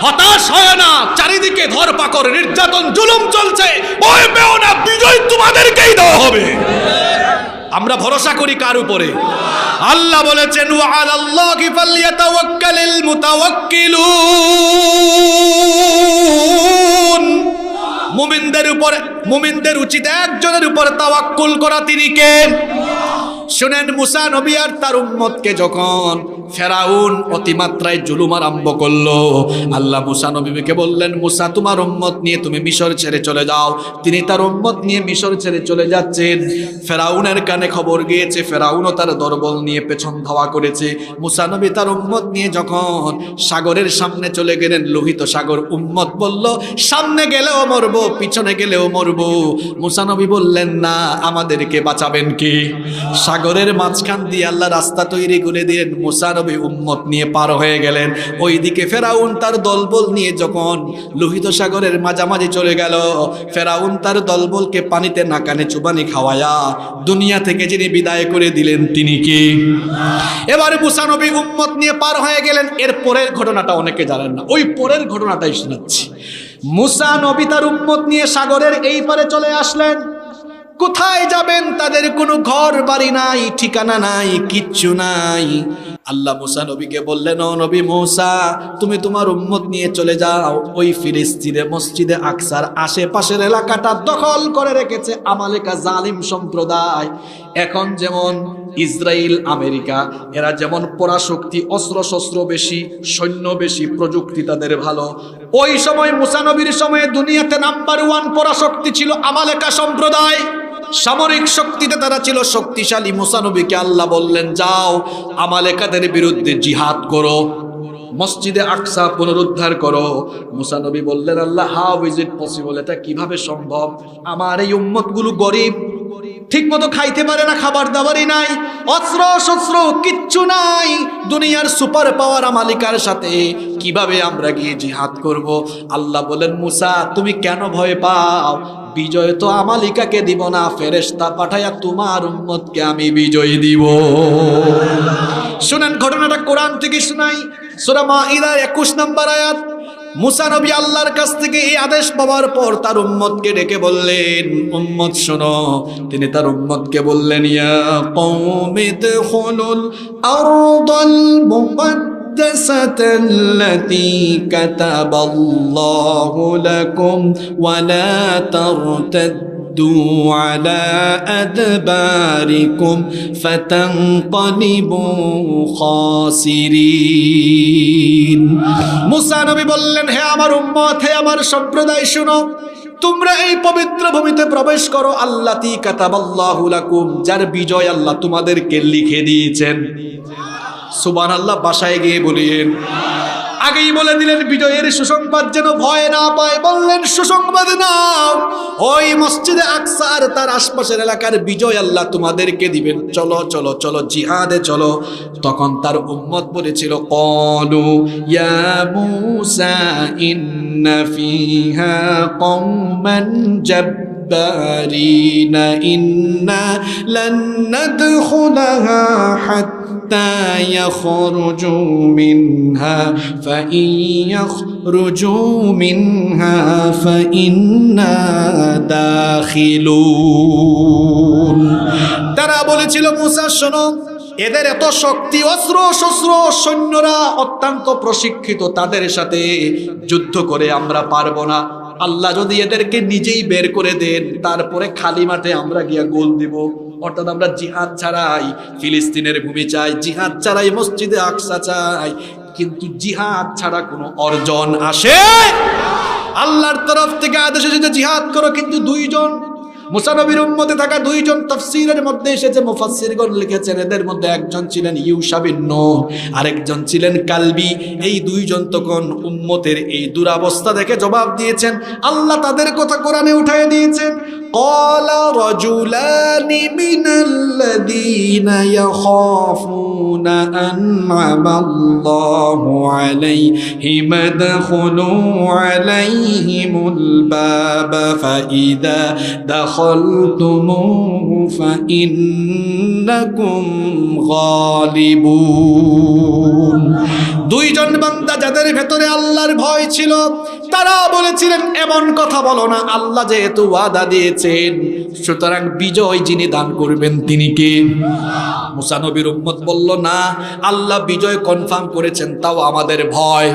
হতাশ হয় না, চারিদিকে ধরপাকড়, নির্যাতন, জুলুম চলছে, ভয় পেও না, বিজয় তোমাদেরকেই দেওয়া হবে। আমরা ভরসা করি কার উপরে? আল্লাহ বলেছেন, ওয়া আলাল্লাহি ফালইয়াতাওয়াক্কালিল মুতাওয়াক্কিলুন। মুমিনদের উচিত একজনের উপর তাওয়াক্কুল করা। তিনি কে? শুনেন, মুসা নবী আর তার উম্মতকে যখন ফেরাউন অতিমাত্রায় জুলুম আরম্ভ করলো, আল্লাহ মুসা নবীকে বললেন, মুসা তোমার উম্মত নিয়ে তুমি মিশর ছেড়ে চলে যাও। তিনি তার উম্মত নিয়ে মিশর ছেড়ে চলে যাচ্ছেন। ফেরাউনের কানে খবর গিয়েছে, ফেরাউনও তার দরবল নিয়ে পেছন ধাওয়া করেছে। মুসা নবী তার উম্মত নিয়ে যখন সাগরের সামনে চলে গেলেন, লোহিত সাগর, উম্মত বলল, সামনে গেলেও মরবো, পিছনে গেলেও মরবো। মুসা নবী বললেন, না, আমাদেরকে বাঁচাবেন কি? সাগরের মাঝখান দিয়ে আল্লাহ রাস্তা তৈরি করে দিলেন। মুসা নবী উম্মত নিয়ে পার হয়ে গেলেন। ওইদিকে ফেরাউন তার দলবল নিয়ে যখন লোহিত সাগরের মাঝামাঝি চলে গেল, ফেরাউন তার দলবলকে পানিতে নাকানে চুবানি খাওয়ায়া দুনিয়া থেকে যিনি বিদায় করে দিলেন, তিনি কি? এবারে মুসা নবী উম্মত নিয়ে পার হয়ে গেলেন। এর পরের ঘটনাটা অনেকে জানেন না, ওই পরের ঘটনাটাই শোনাচ্ছি। মুসা নবী তার উম্মত নিয়ে সাগরের এই পারে চলে আসলেন। কোথায় যাবেন? তাদের কোনো ঘর বাড়ি নাই, ঠিকানা নাই, কিচ্ছু নাই। আল্লাহ মুসা নবীকে বললেন, ও নবী মুসা, তুমি তোমার উম্মত নিয়ে চলে যাও। ওই ফিলিস্তিনে মসজিদে আকসার আশেপাশের এলাকাটা দখল করে রেখেছে আমালেকা জালিম সম্প্রদায়। এখন যেমন ইসরায়েল, আমেরিকা, এরা যেমন পরাশক্তি, অস্ত্র শস্ত্র বেশি, সৈন্য বেশি, প্রযুক্তি তাদের ভালো। ওই সময় মুসা নবীর সময়ে দুনিয়াতে নাম্বার 1 পরাশক্তি ছিল আমালেকা সম্প্রদায়। সামরিক শক্তিতে তারা ছিল শক্তিশালী। মুসা নবীকে আল্লাহ বললেন, যাও আমালেকাদের বিরুদ্ধে জিহাদ করো, মসজিদে আকসা পুনরুদ্ধার করো। মুসা নবী বললেন, আল্লাহ, হাউ ইজ ইট পসিবল? এটা কিভাবে সম্ভব? আমার এই উম্মতগুলো গরিব, ঠিক মতো খাইতে পারে না, খাবার দাবারই নাই, অস্ত্র শস্ত্র কিচ্ছু নাই, দুনিয়ার সুপার পাওয়ার আমালিকার সাথে কিভাবে আমরা গিয়ে জিহাদ করব? আল্লাহ বলেন, মুসা তুমি কেন ভয় পাও? বিজয় তো আমালিকাকে দিব না, ফেরেশতা পাঠাইয়া তোমার উম্মতকে আমি বিজয় দিব। শুনেন ঘটনাটা কোরআন থেকে শুনাই, সূরা মাঈদার 21 নম্বর আয়াত। মুসা নবী আল্লাহর কাছ থেকে এই আদেশ পাওয়ার পর তার উম্মতকে ডেকে বললেন, উম্মত শোনো। তিনি তার উম্মতকে বললেন, ইয়া কওমি দুখুলুল আরদাল মুকদ্দাসাতাল্লাতী কাতাবাল্লাহু লাকুম ওয়া লা তারতাদ্দু আলা আদবারিকুম ফাতানকালিবু খাসিরিন। মুসা নবী বললেন, হে আমার উম্মত, হে আমার সম্প্রদায়, শুনো, তোমরা এই পবিত্র ভূমিতে প্রবেশ করো, আল্লাতী কাতাবাল্লাহু লাকুম, যার বিজয় আল্লাহ তোমাদেরকে লিখে দিয়েছেন। সুবহানাল্লাহ, বাসায় গিয়ে বলিয়েন, আগেই বলে দিলেন বিজয়ের সুসংবাদ যেন ভয় না পায়, বললেন সুসংবাদ নাও, ওই মসজিদে আকসা আর তার আশপাশের এলাকার বিজয় আল্লাহ তোমাদেরকে দিবেন, চলো চলো চলো জিহাদে চলো। তখন তার উম্মত বলেছিল, ক্বালু ইয়া মূসা ইন্না ফিহা কওমান জাব্বারিনা ইন্না লান নাদখুলাহা হাত্তা ইয়াখরুজু মিনহা ফাইন ইয়াখরুজু মিনহা ফাইন্না দাখিলুন। তারা বলেছিল, মূসা শোনো, এদের এত শক্তি, অস্ত্র শস্ত্র, সৈন্যরা অত্যন্ত প্রশিক্ষিত, তাদের সাথে যুদ্ধ করে আমরা পারবো না। আল্লাহ যদি এদেরকে নিজেই বের করে দেন, তারপরে খালি মাঠে আমরা গিয়া গোল দিব। অর্থাৎ আমরা জিহাদ ছাড়াই ফিলিস্তিনের ভূমি চাই, জিহাদ ছাড়াই মসজিদে আকসা চাই, কিন্তু জিহাদ ছাড়া কোনো অর্জন আসে? আল্লাহর তরফ থেকে আদেশ এসেছে জিহাদ করো, কিন্তু দুইজন মুসা নবীর উম্মতে থাকা দুইজন তাফসীরের মধ্যে এসেছে, মুফাসসিরগণ লিখেছেন এদের মধ্যে একজন ছিলেন ইউশা বিন নূন, আরেকজন ছিলেন কালবি। এই দুইজন তখন উম্মতের এই দুরবস্থা দেখে জবাব দিয়েছেন, আল্লাহ তাদের কথা কোরআনে উঠিয়ে দিয়েছেন, ক্বালা রাজুলানি মিনাল্লাযীনা ইয়াখাফুনা আন'আমাল্লাহু আলাইহিম আদখুলু আলাইহিমুল বাবা ফাইদা দাখালতুমুহু ফাইন্নাকুম গালিবুন। দুইজন বান্দা যাদের ভেতরে আল্লাহর ভয় ছিল, তারা বলেছিলেন এমন কথা বলো না, আল্লাহ যেহেতু ওয়াদা দিয়েছেন, সুতরাং বিজয় যিনি দান করবেন তিনি কে? মুসা নবীর উম্মত বলল, না, আল্লাহ বিজয় কনফার্ম করেছেন, তাও আমাদের ভয়,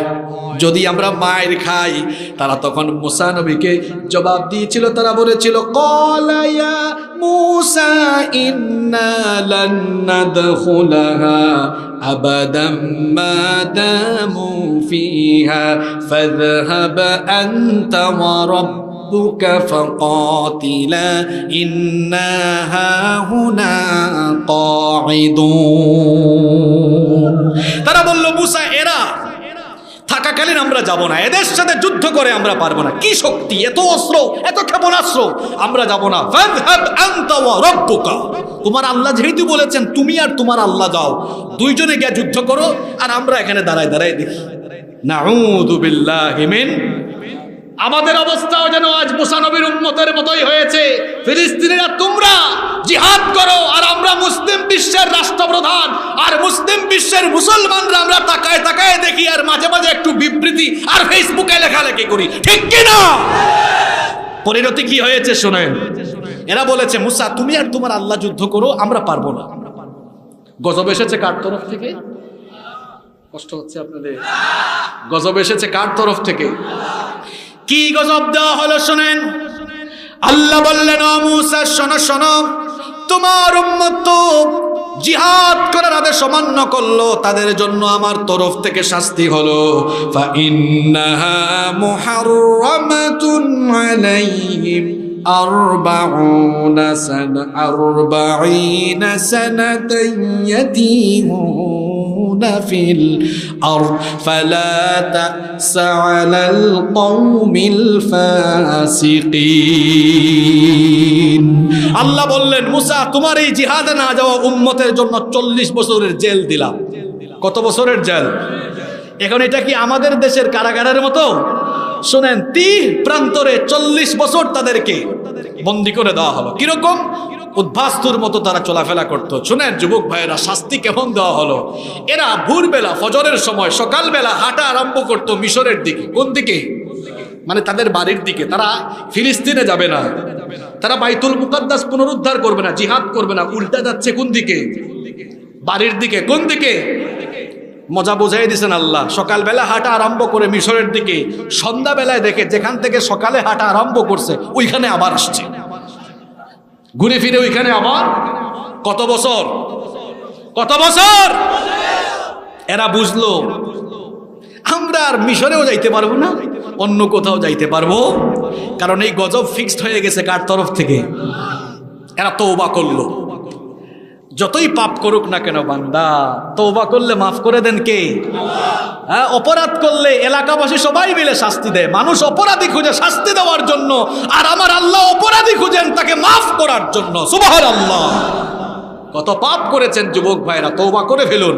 যদি আমরা মায়ের খাই। তারা তখন মুসা নবীকে জবাব দিয়েছিল, তারা বলেছিল, ক্বালা ইয়া মূসা ইন্না লান নাদখুলাহা আবাদাম মা দামু ফিহা ফাযহাব আনতা ওয়া রাব্বুকা ফাকাতিলা ইন্না হাহুনা কাঈদুন। তারা বলল, মূসা এরা থাকাকালীন আমরা যাব না, এদের সাথে যুদ্ধ করে আমরা পারবো না, কি শক্তি, এত অস্ত্র, এত ক্ষেপণাস্ত্র, আমরা যাব না। ফাযহাব আনতা ওয়া রাব্বুকা, তোমার আল্লাহ যেহেতু বলেছেন, তুমি আর তোমার আল্লাহ যাও, দুইজনে গিয়ে যুদ্ধ করো, আর আমরা এখানে দাঁড়ায় দাঁড়ায় দেখি। নাউযু বিল্লাহি মিন। আমাদের অবস্থাও যেন আজ মুসা নবীর উম্মতের মতোই হয়েছে। ফিলিস্তিনিরা তোমরা জিহাদ করো, আর আমরা মুসলিম বিশ্বের রাষ্ট্রপ্রধান আর মুসলিম বিশ্বের মুসলমানরা আমরা তাকায় তাকায় দেখি, আর মাঝে মাঝে একটু বিবৃতি আর ফেসবুকে লেখালেখি করি, ঠিক কিনা? পরিণতি কি হয়েছে শোনেন। এরা বলেছে, মুসা তুমি আর তোমার আল্লাহ যুদ্ধ করো, আমরা পারবো না। গজব এসেছে কার তরফ থেকে? কষ্ট হচ্ছে আপনাদের? গজব এসেছে কার তরফ থেকে? কি গজব দেওয়া হলো শোনেন। আল্লাহ বললেন, ও মূসা শোনো শোনো, তোমার উম্মত তো জিহাদ করার আদেশ অমান্য করলো, তাদের জন্য আমার তরফ থেকে শাস্তি হলো, ফাইন্নাহা মুহাররামাতুন আলাইহিম 40 সানাতান ইয়াতিহুনা ফিল আরদ ফালা তা'সা আলাল কওমিল ফাসিকিন। আল্লাহ বললেন, মুসা তোমার এই জিহাদে না যাওয়া উম্মতের জন্য 40 বছরের জেল দিলাম। কত বছরের জেল? এখন এটা কি আমাদের দেশের কারাগারের মতো? শুনেন, তীর প্রান্তরে 40 বছর তাদেরকে বন্দী করে দেওয়া হলো। কিরকম? উদ্বাস্তুর মতো তারা চলাফেরা করতো। শুনেন যুবক ভাইয়েরা, শাস্তি কেমন দেওয়া হলো। এরা ভোরবেলা ফজরের সময় সকালবেলা হাঁটা আরম্ভ করতো মিশরের দিকে। কোন দিকে? মানে তাদের বাড়ির দিকে। তারা ফিলিস্তিনে যাবে না, তারা বাইতুল মুকাদ্দাস পুনরুদ্ধার করবে না, জিহাদ করবে না, উল্টা যাচ্ছে কোন দিকে? বাড়ির দিকে। কোন দিকে? মজা বোঝাই দিয়েছেন আল্লাহ। সকালবেলা হাঁটা আরম্ভ করে মিশরের দিকে, সন্ধ্যাবেলায় দেখে যেখান থেকে সকালে হাঁটা আরম্ভ করছে ওইখানে আবার আসছে, ঘুরে ফিরে ওইখানে আবার। কত বছর? কত বছর? এরা বুঝলো আমরা আর মিশরেও যাইতে পারবো না, অন্য কোথাও যাইতে পারবো, কারণ এই গজব ফিক্সড হয়ে গেছে কার তরফ থেকে? এরা তওবা করলো। যতই পাপ করুক না কেন বান্দা, তওবা করলে মাফ করে দেন কে? হ্যাঁ, অপরাধ করলে এলাকাবাসী সবাই মিলে শাস্তি দেয়। মানুষ অপরাধী খুঁজে শাস্তি দেওয়ার জন্য, আর আমার আল্লাহ অপরাধী খুঁজেন তাকে মাফ করার জন্য। সুবহানাল্লাহ। কত পাপ করেছেন যুবক ভাইরা, তওবা করে ফেলুন,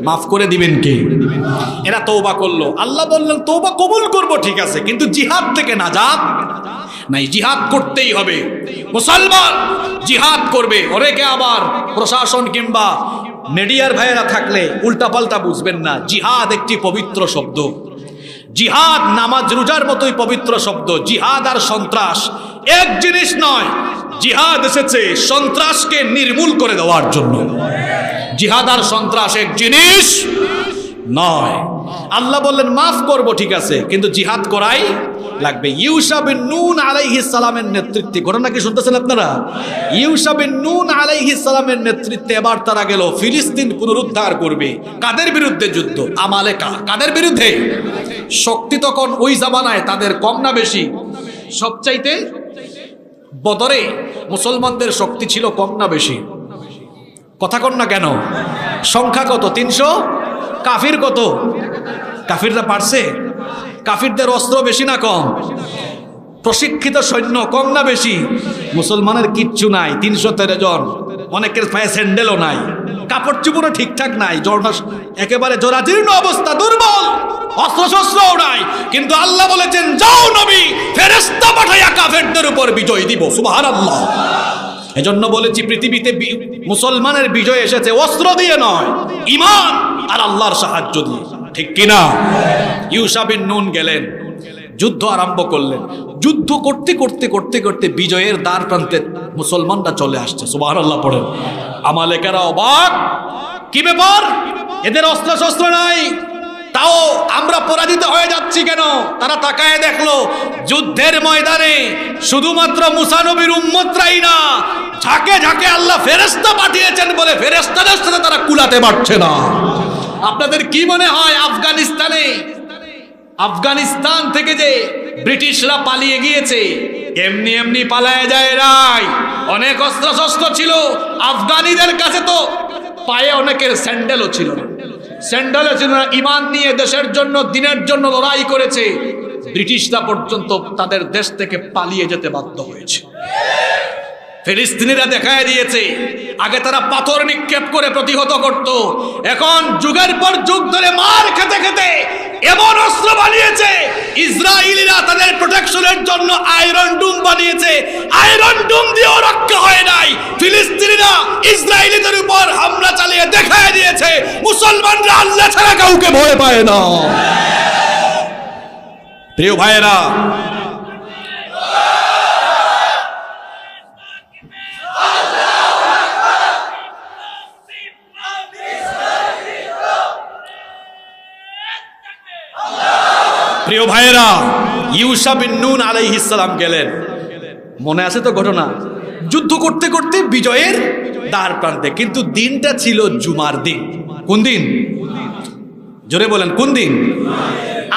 মাফ করে দিবেন কে? এরা তওবা করলো, আল্লাহ বললেন তওবা কবুল করব, ঠিক আছে, কিন্তু জিহাদ থেকে নাজাত নাই, জিহাদ করতেই হবে। মুসলমান জিহাদ করবে। অনেকে আবার প্রশাসন কিংবা মিডিয়ার ভাইয়েরা থাকলে উল্টাপাল্টা বুঝবেন না। জিহাদ একটি পবিত্র শব্দ। জিহাদ নামাজ রোজার মতোই পবিত্র শব্দ। জিহাদ আর সন্ত্রাস এক জিনিস নয়। জিহাদ এসেছে সন্ত্রাসকে নির্মূল করে দেওয়ার জন্য। জিহাদ আর সন্ত্রাস এক জিনিস নয়। আল্লাহ বললেন মাফ করব, ঠিক আছে, কিন্তু জিহাদ করাই লাগবে। ইউশা বিন নুন আলাইহিস সালামের নেতৃত্বে, ঘটনা কি শুনতেছেন আপনারা? ইউশা বিন নুন আলাইহিস সালামের নেতৃত্বে এবার তারা গেল ফিলিস্তিন পুনরুদ্ধার করবে। কাদের বিরুদ্ধে যুদ্ধ? আমালেকা। কাদের বিরুদ্ধে? শক্তি তখন ওই জামানায় তাদের কম না বেশি? সবচাইতে বদরে মুসলমানদের শক্তি ছিল কম না বেশি? কথা কন না কেন? সংখ্যা কত? 300। কাফির কত? কাফিররা পারছে? কাফিরদের অস্ত্র বেশি না কম? প্রশিক্ষিত সৈন্য কম না বেশি? মুসলমানের কিচ্ছু নাই, 313 জন। অনেকের পায়ে স্যান্ডেলও নাই, কাপড় চুপড়ও ঠিকঠাক নাই, একেবারে জরাজীর্ণ অবস্থা, দুর্বল, অস্ত্রশস্ত্রও নাই। কিন্তু আল্লাহ বলেছেন যাও নবী, ফেরেশতা পাঠাইয়া কাফেরদের উপর বিজয় দিব। সুবহানাল্লাহ। এজন্য বলেছি পৃথিবীতে মুসলমানের বিজয় এসেছে অস্ত্র দিয়ে নয়, ঈমান আর আল্লাহর সাহায্য দিয়ে, ঠিক কিনা? ইউশা বিন নুন গেলেন, যুদ্ধ আরম্ভ করলেন। যুদ্ধ করতে করতে করতে করতে বিজয়ের দ্বার প্রান্তে মুসলমানরা চলে আসছে। সুবহানাল্লাহ পড়েন। আমালেকারা অবাক, কি ব্যাপার, এদের অস্ত্র শস্ত্র নাই, তাও আমরা পরাজিত হয়ে যাচ্ছি কেন? তারা তাকায় দেখলো যুদ্ধের ময়দানে শুধুমাত্র মুসা নবীর উম্মতরাই না, ঝাঁকে ঝাঁকে আল্লাহ ফেরেশতা পাঠিয়েছেন বলে ফেরেশতাদের সাথে তারা কুলাতে পারছে না। আপনাদের কি মনে হয় আফগানিস্তান থেকে যে ব্রিটিশরা পালিয়ে গিয়েছে এমনি এমনি পালায় যায় নাই? অনেক অস্ত্র শস্ত্র ছিল আফগানিদের কাছে, তো পায়ে অনেকের স্যান্ডেলও ছিল না, ঈমান নিয়ে দেশের জন্য দিনের জন্য লড়াই করেছে। ব্রিটিশরা পর্যন্ত তাদের দেশ থেকে পালিয়ে যেতে বাধ্য হয়েছে। ফিলিস্তিনিরা দেখায় দিয়েছে, আগে তারা পাথর নিক্ষেপ করে প্রতিহত করত, এখন যুগের পর যুগ ধরে মার খেতে খেতে এমন অস্ত্র বানিয়েছে। ইসরায়েলিরা তাদের প্রোটেকশনের জন্য আয়রন ডুম বানিয়েছে, আয়রন ডুম দিয়েও রক্ষা হয় নাই। ফিলিস্তিনিরা ইসরায়েলিদের উপর হামলা চালিয়ে দেখায় দিয়েছে মুসলমানরা আল্লাহ ছাড়া কাউকে ভয় পায় না। প্রিয় ভাইয়েরা, প্রিয় ভাইয়েরা, ইউশা বিন নুন আলাইহিস সালাম গেলেন। মনে আছে তো ঘটনা? যুদ্ধ করতে করতে বিজয়ের দ্বার প্রান্তে, কিন্তু দিনটা ছিল জুমার দিন। কোন দিন? জোরে বলেন, কোন দিন?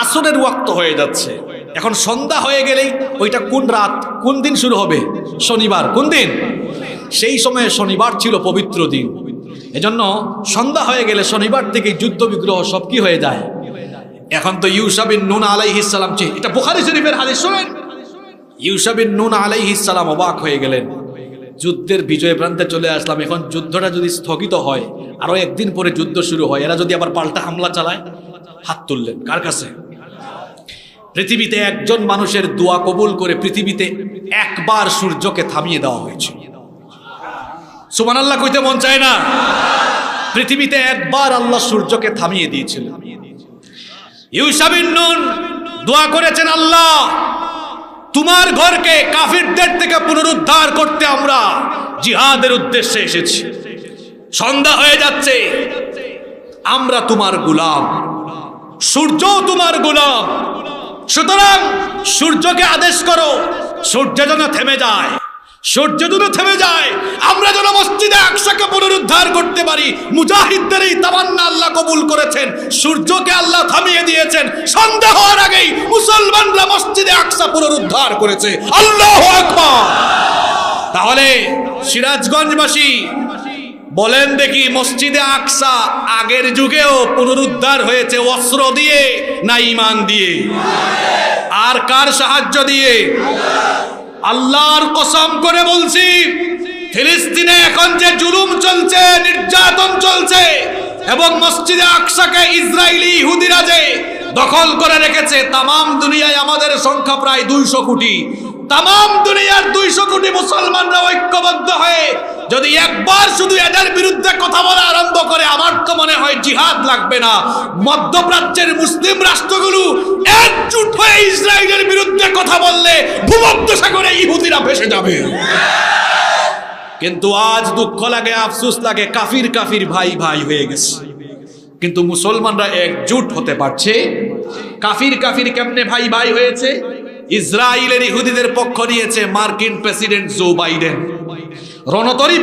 আসরের ওয়াক্ত হয়ে যাচ্ছে। এখন সন্ধ্যা হয়ে গেলেই ওইটা কোন রাত, কোন দিন শুরু হবে? শনিবার। কোন দিন? সেই সময়ে শনিবার ছিল পবিত্র দিন। এজন্য সন্ধ্যা হয়ে গেলে শনিবার থেকে যুদ্ধ বিগ্রহ সব কি হয়ে যায়। এখন তো ইউশা বিন নুন আলাইহিস সালাম, এটা বুখারী শরীফের হাদিস, শুনেন। ইউশা বিন নুন আলাইহিস সালাম অবাক হয়ে গেলেন, যুদ্ধের বিজয় প্রান্তে চলে আসলাম, এখন যুদ্ধটা যদি স্থগিত হয়, আরো একদিন পরে যুদ্ধ শুরু হয়, এরা যদি আবার পাল্টা হামলা চালায়? হাত তুললেন কার কাছে? পৃথিবীতে একজন মানুষের দোয়া কবুল করে পৃথিবীতে একবার সূর্যকে থামিয়ে দেওয়া হয়েছে। সুবহানাল্লাহ কইতে মন চায় না? পৃথিবীতে একবার আল্লাহ সূর্যকে থামিয়ে দিয়েছিল। ইউশা বিন নুন দোয়া করেছেন, আল্লাহ তোমার ঘরকে কাফিরদের থেকে পুনরুদ্ধার করতে আমরা জিহাদের উদ্দেশ্যে এসেছি। সন্ধ্যা হয়ে যাচ্ছে, আমরা তোমার গোলাম, সূর্য তোমার গোলাম, সুতরাং সূর্যকে আদেশ করো সূর্য যেন থেমে যায়, সূর্য যেন থেমে যায়, আমরা যেন মসজিদে আকসাকে পুনরুদ্ধার করতে পারি। মুজাহিদদের এই তামান্না আল্লাহ কবুল করেছেন, সূর্যকে আল্লাহ থামিয়ে দিয়েছেন। সন্ধ্যা হওয়ার আগেই মুসলমানরা মসজিদে আকসা পুনরুদ্ধার করেছে। আল্লাহু আকবার। তাহলে সিরাজগঞ্জবাসী, বলেন দেখি, মসজিদে আকসা আগের যুগেও পুনরুদ্ধার হয়েছে অস্ত্র দিয়ে না ঈমান দিয়ে? আর কার সাহায্য দিয়ে? আল্লাহর কসম করে বলছি, ফিলিস্তিনে এখন যে জুলুম চলছে, নির্যাতন চলছে, এবং মসজিদে আকসাকে ইসরায়েলি ইহুদিরা যে দখল করে রেখেছে, তামাম দুনিয়ায় আমাদের সংখ্যা প্রায় 200 কোটি। তামাম দুনিয়ার 200 কোটি মুসলমানরা ঐক্যবদ্ধ হয়ে যদি একবার শুধু এদের বিরুদ্ধে কথা বলা আরম্ভ করে, আমার তো মনে হয় জিহাদ লাগবে না, মধ্যপ্রাচ্যের মুসলিম রাষ্ট্রগুলো একজোট হয়ে ইসরায়েলের বিরুদ্ধে কথা বললে ভূমধ্যসাগরে ইহুদিরা ভেসে যাবে। কিন্তু আজ দুঃখ লাগে, আফসোস লাগে, কাফির কাফির ভাই ভাই হয়ে গেছে, কিন্তু মুসলমানরা একজোট হতে পারছে। কাফির কাফির কেমনে ভাই ভাই হয়েছে? ইসরায়েলের ইহুদিদের পক্ষ নিয়েছে মার্কিন প্রেসিডেন্ট জো বাইডেন, রণতরী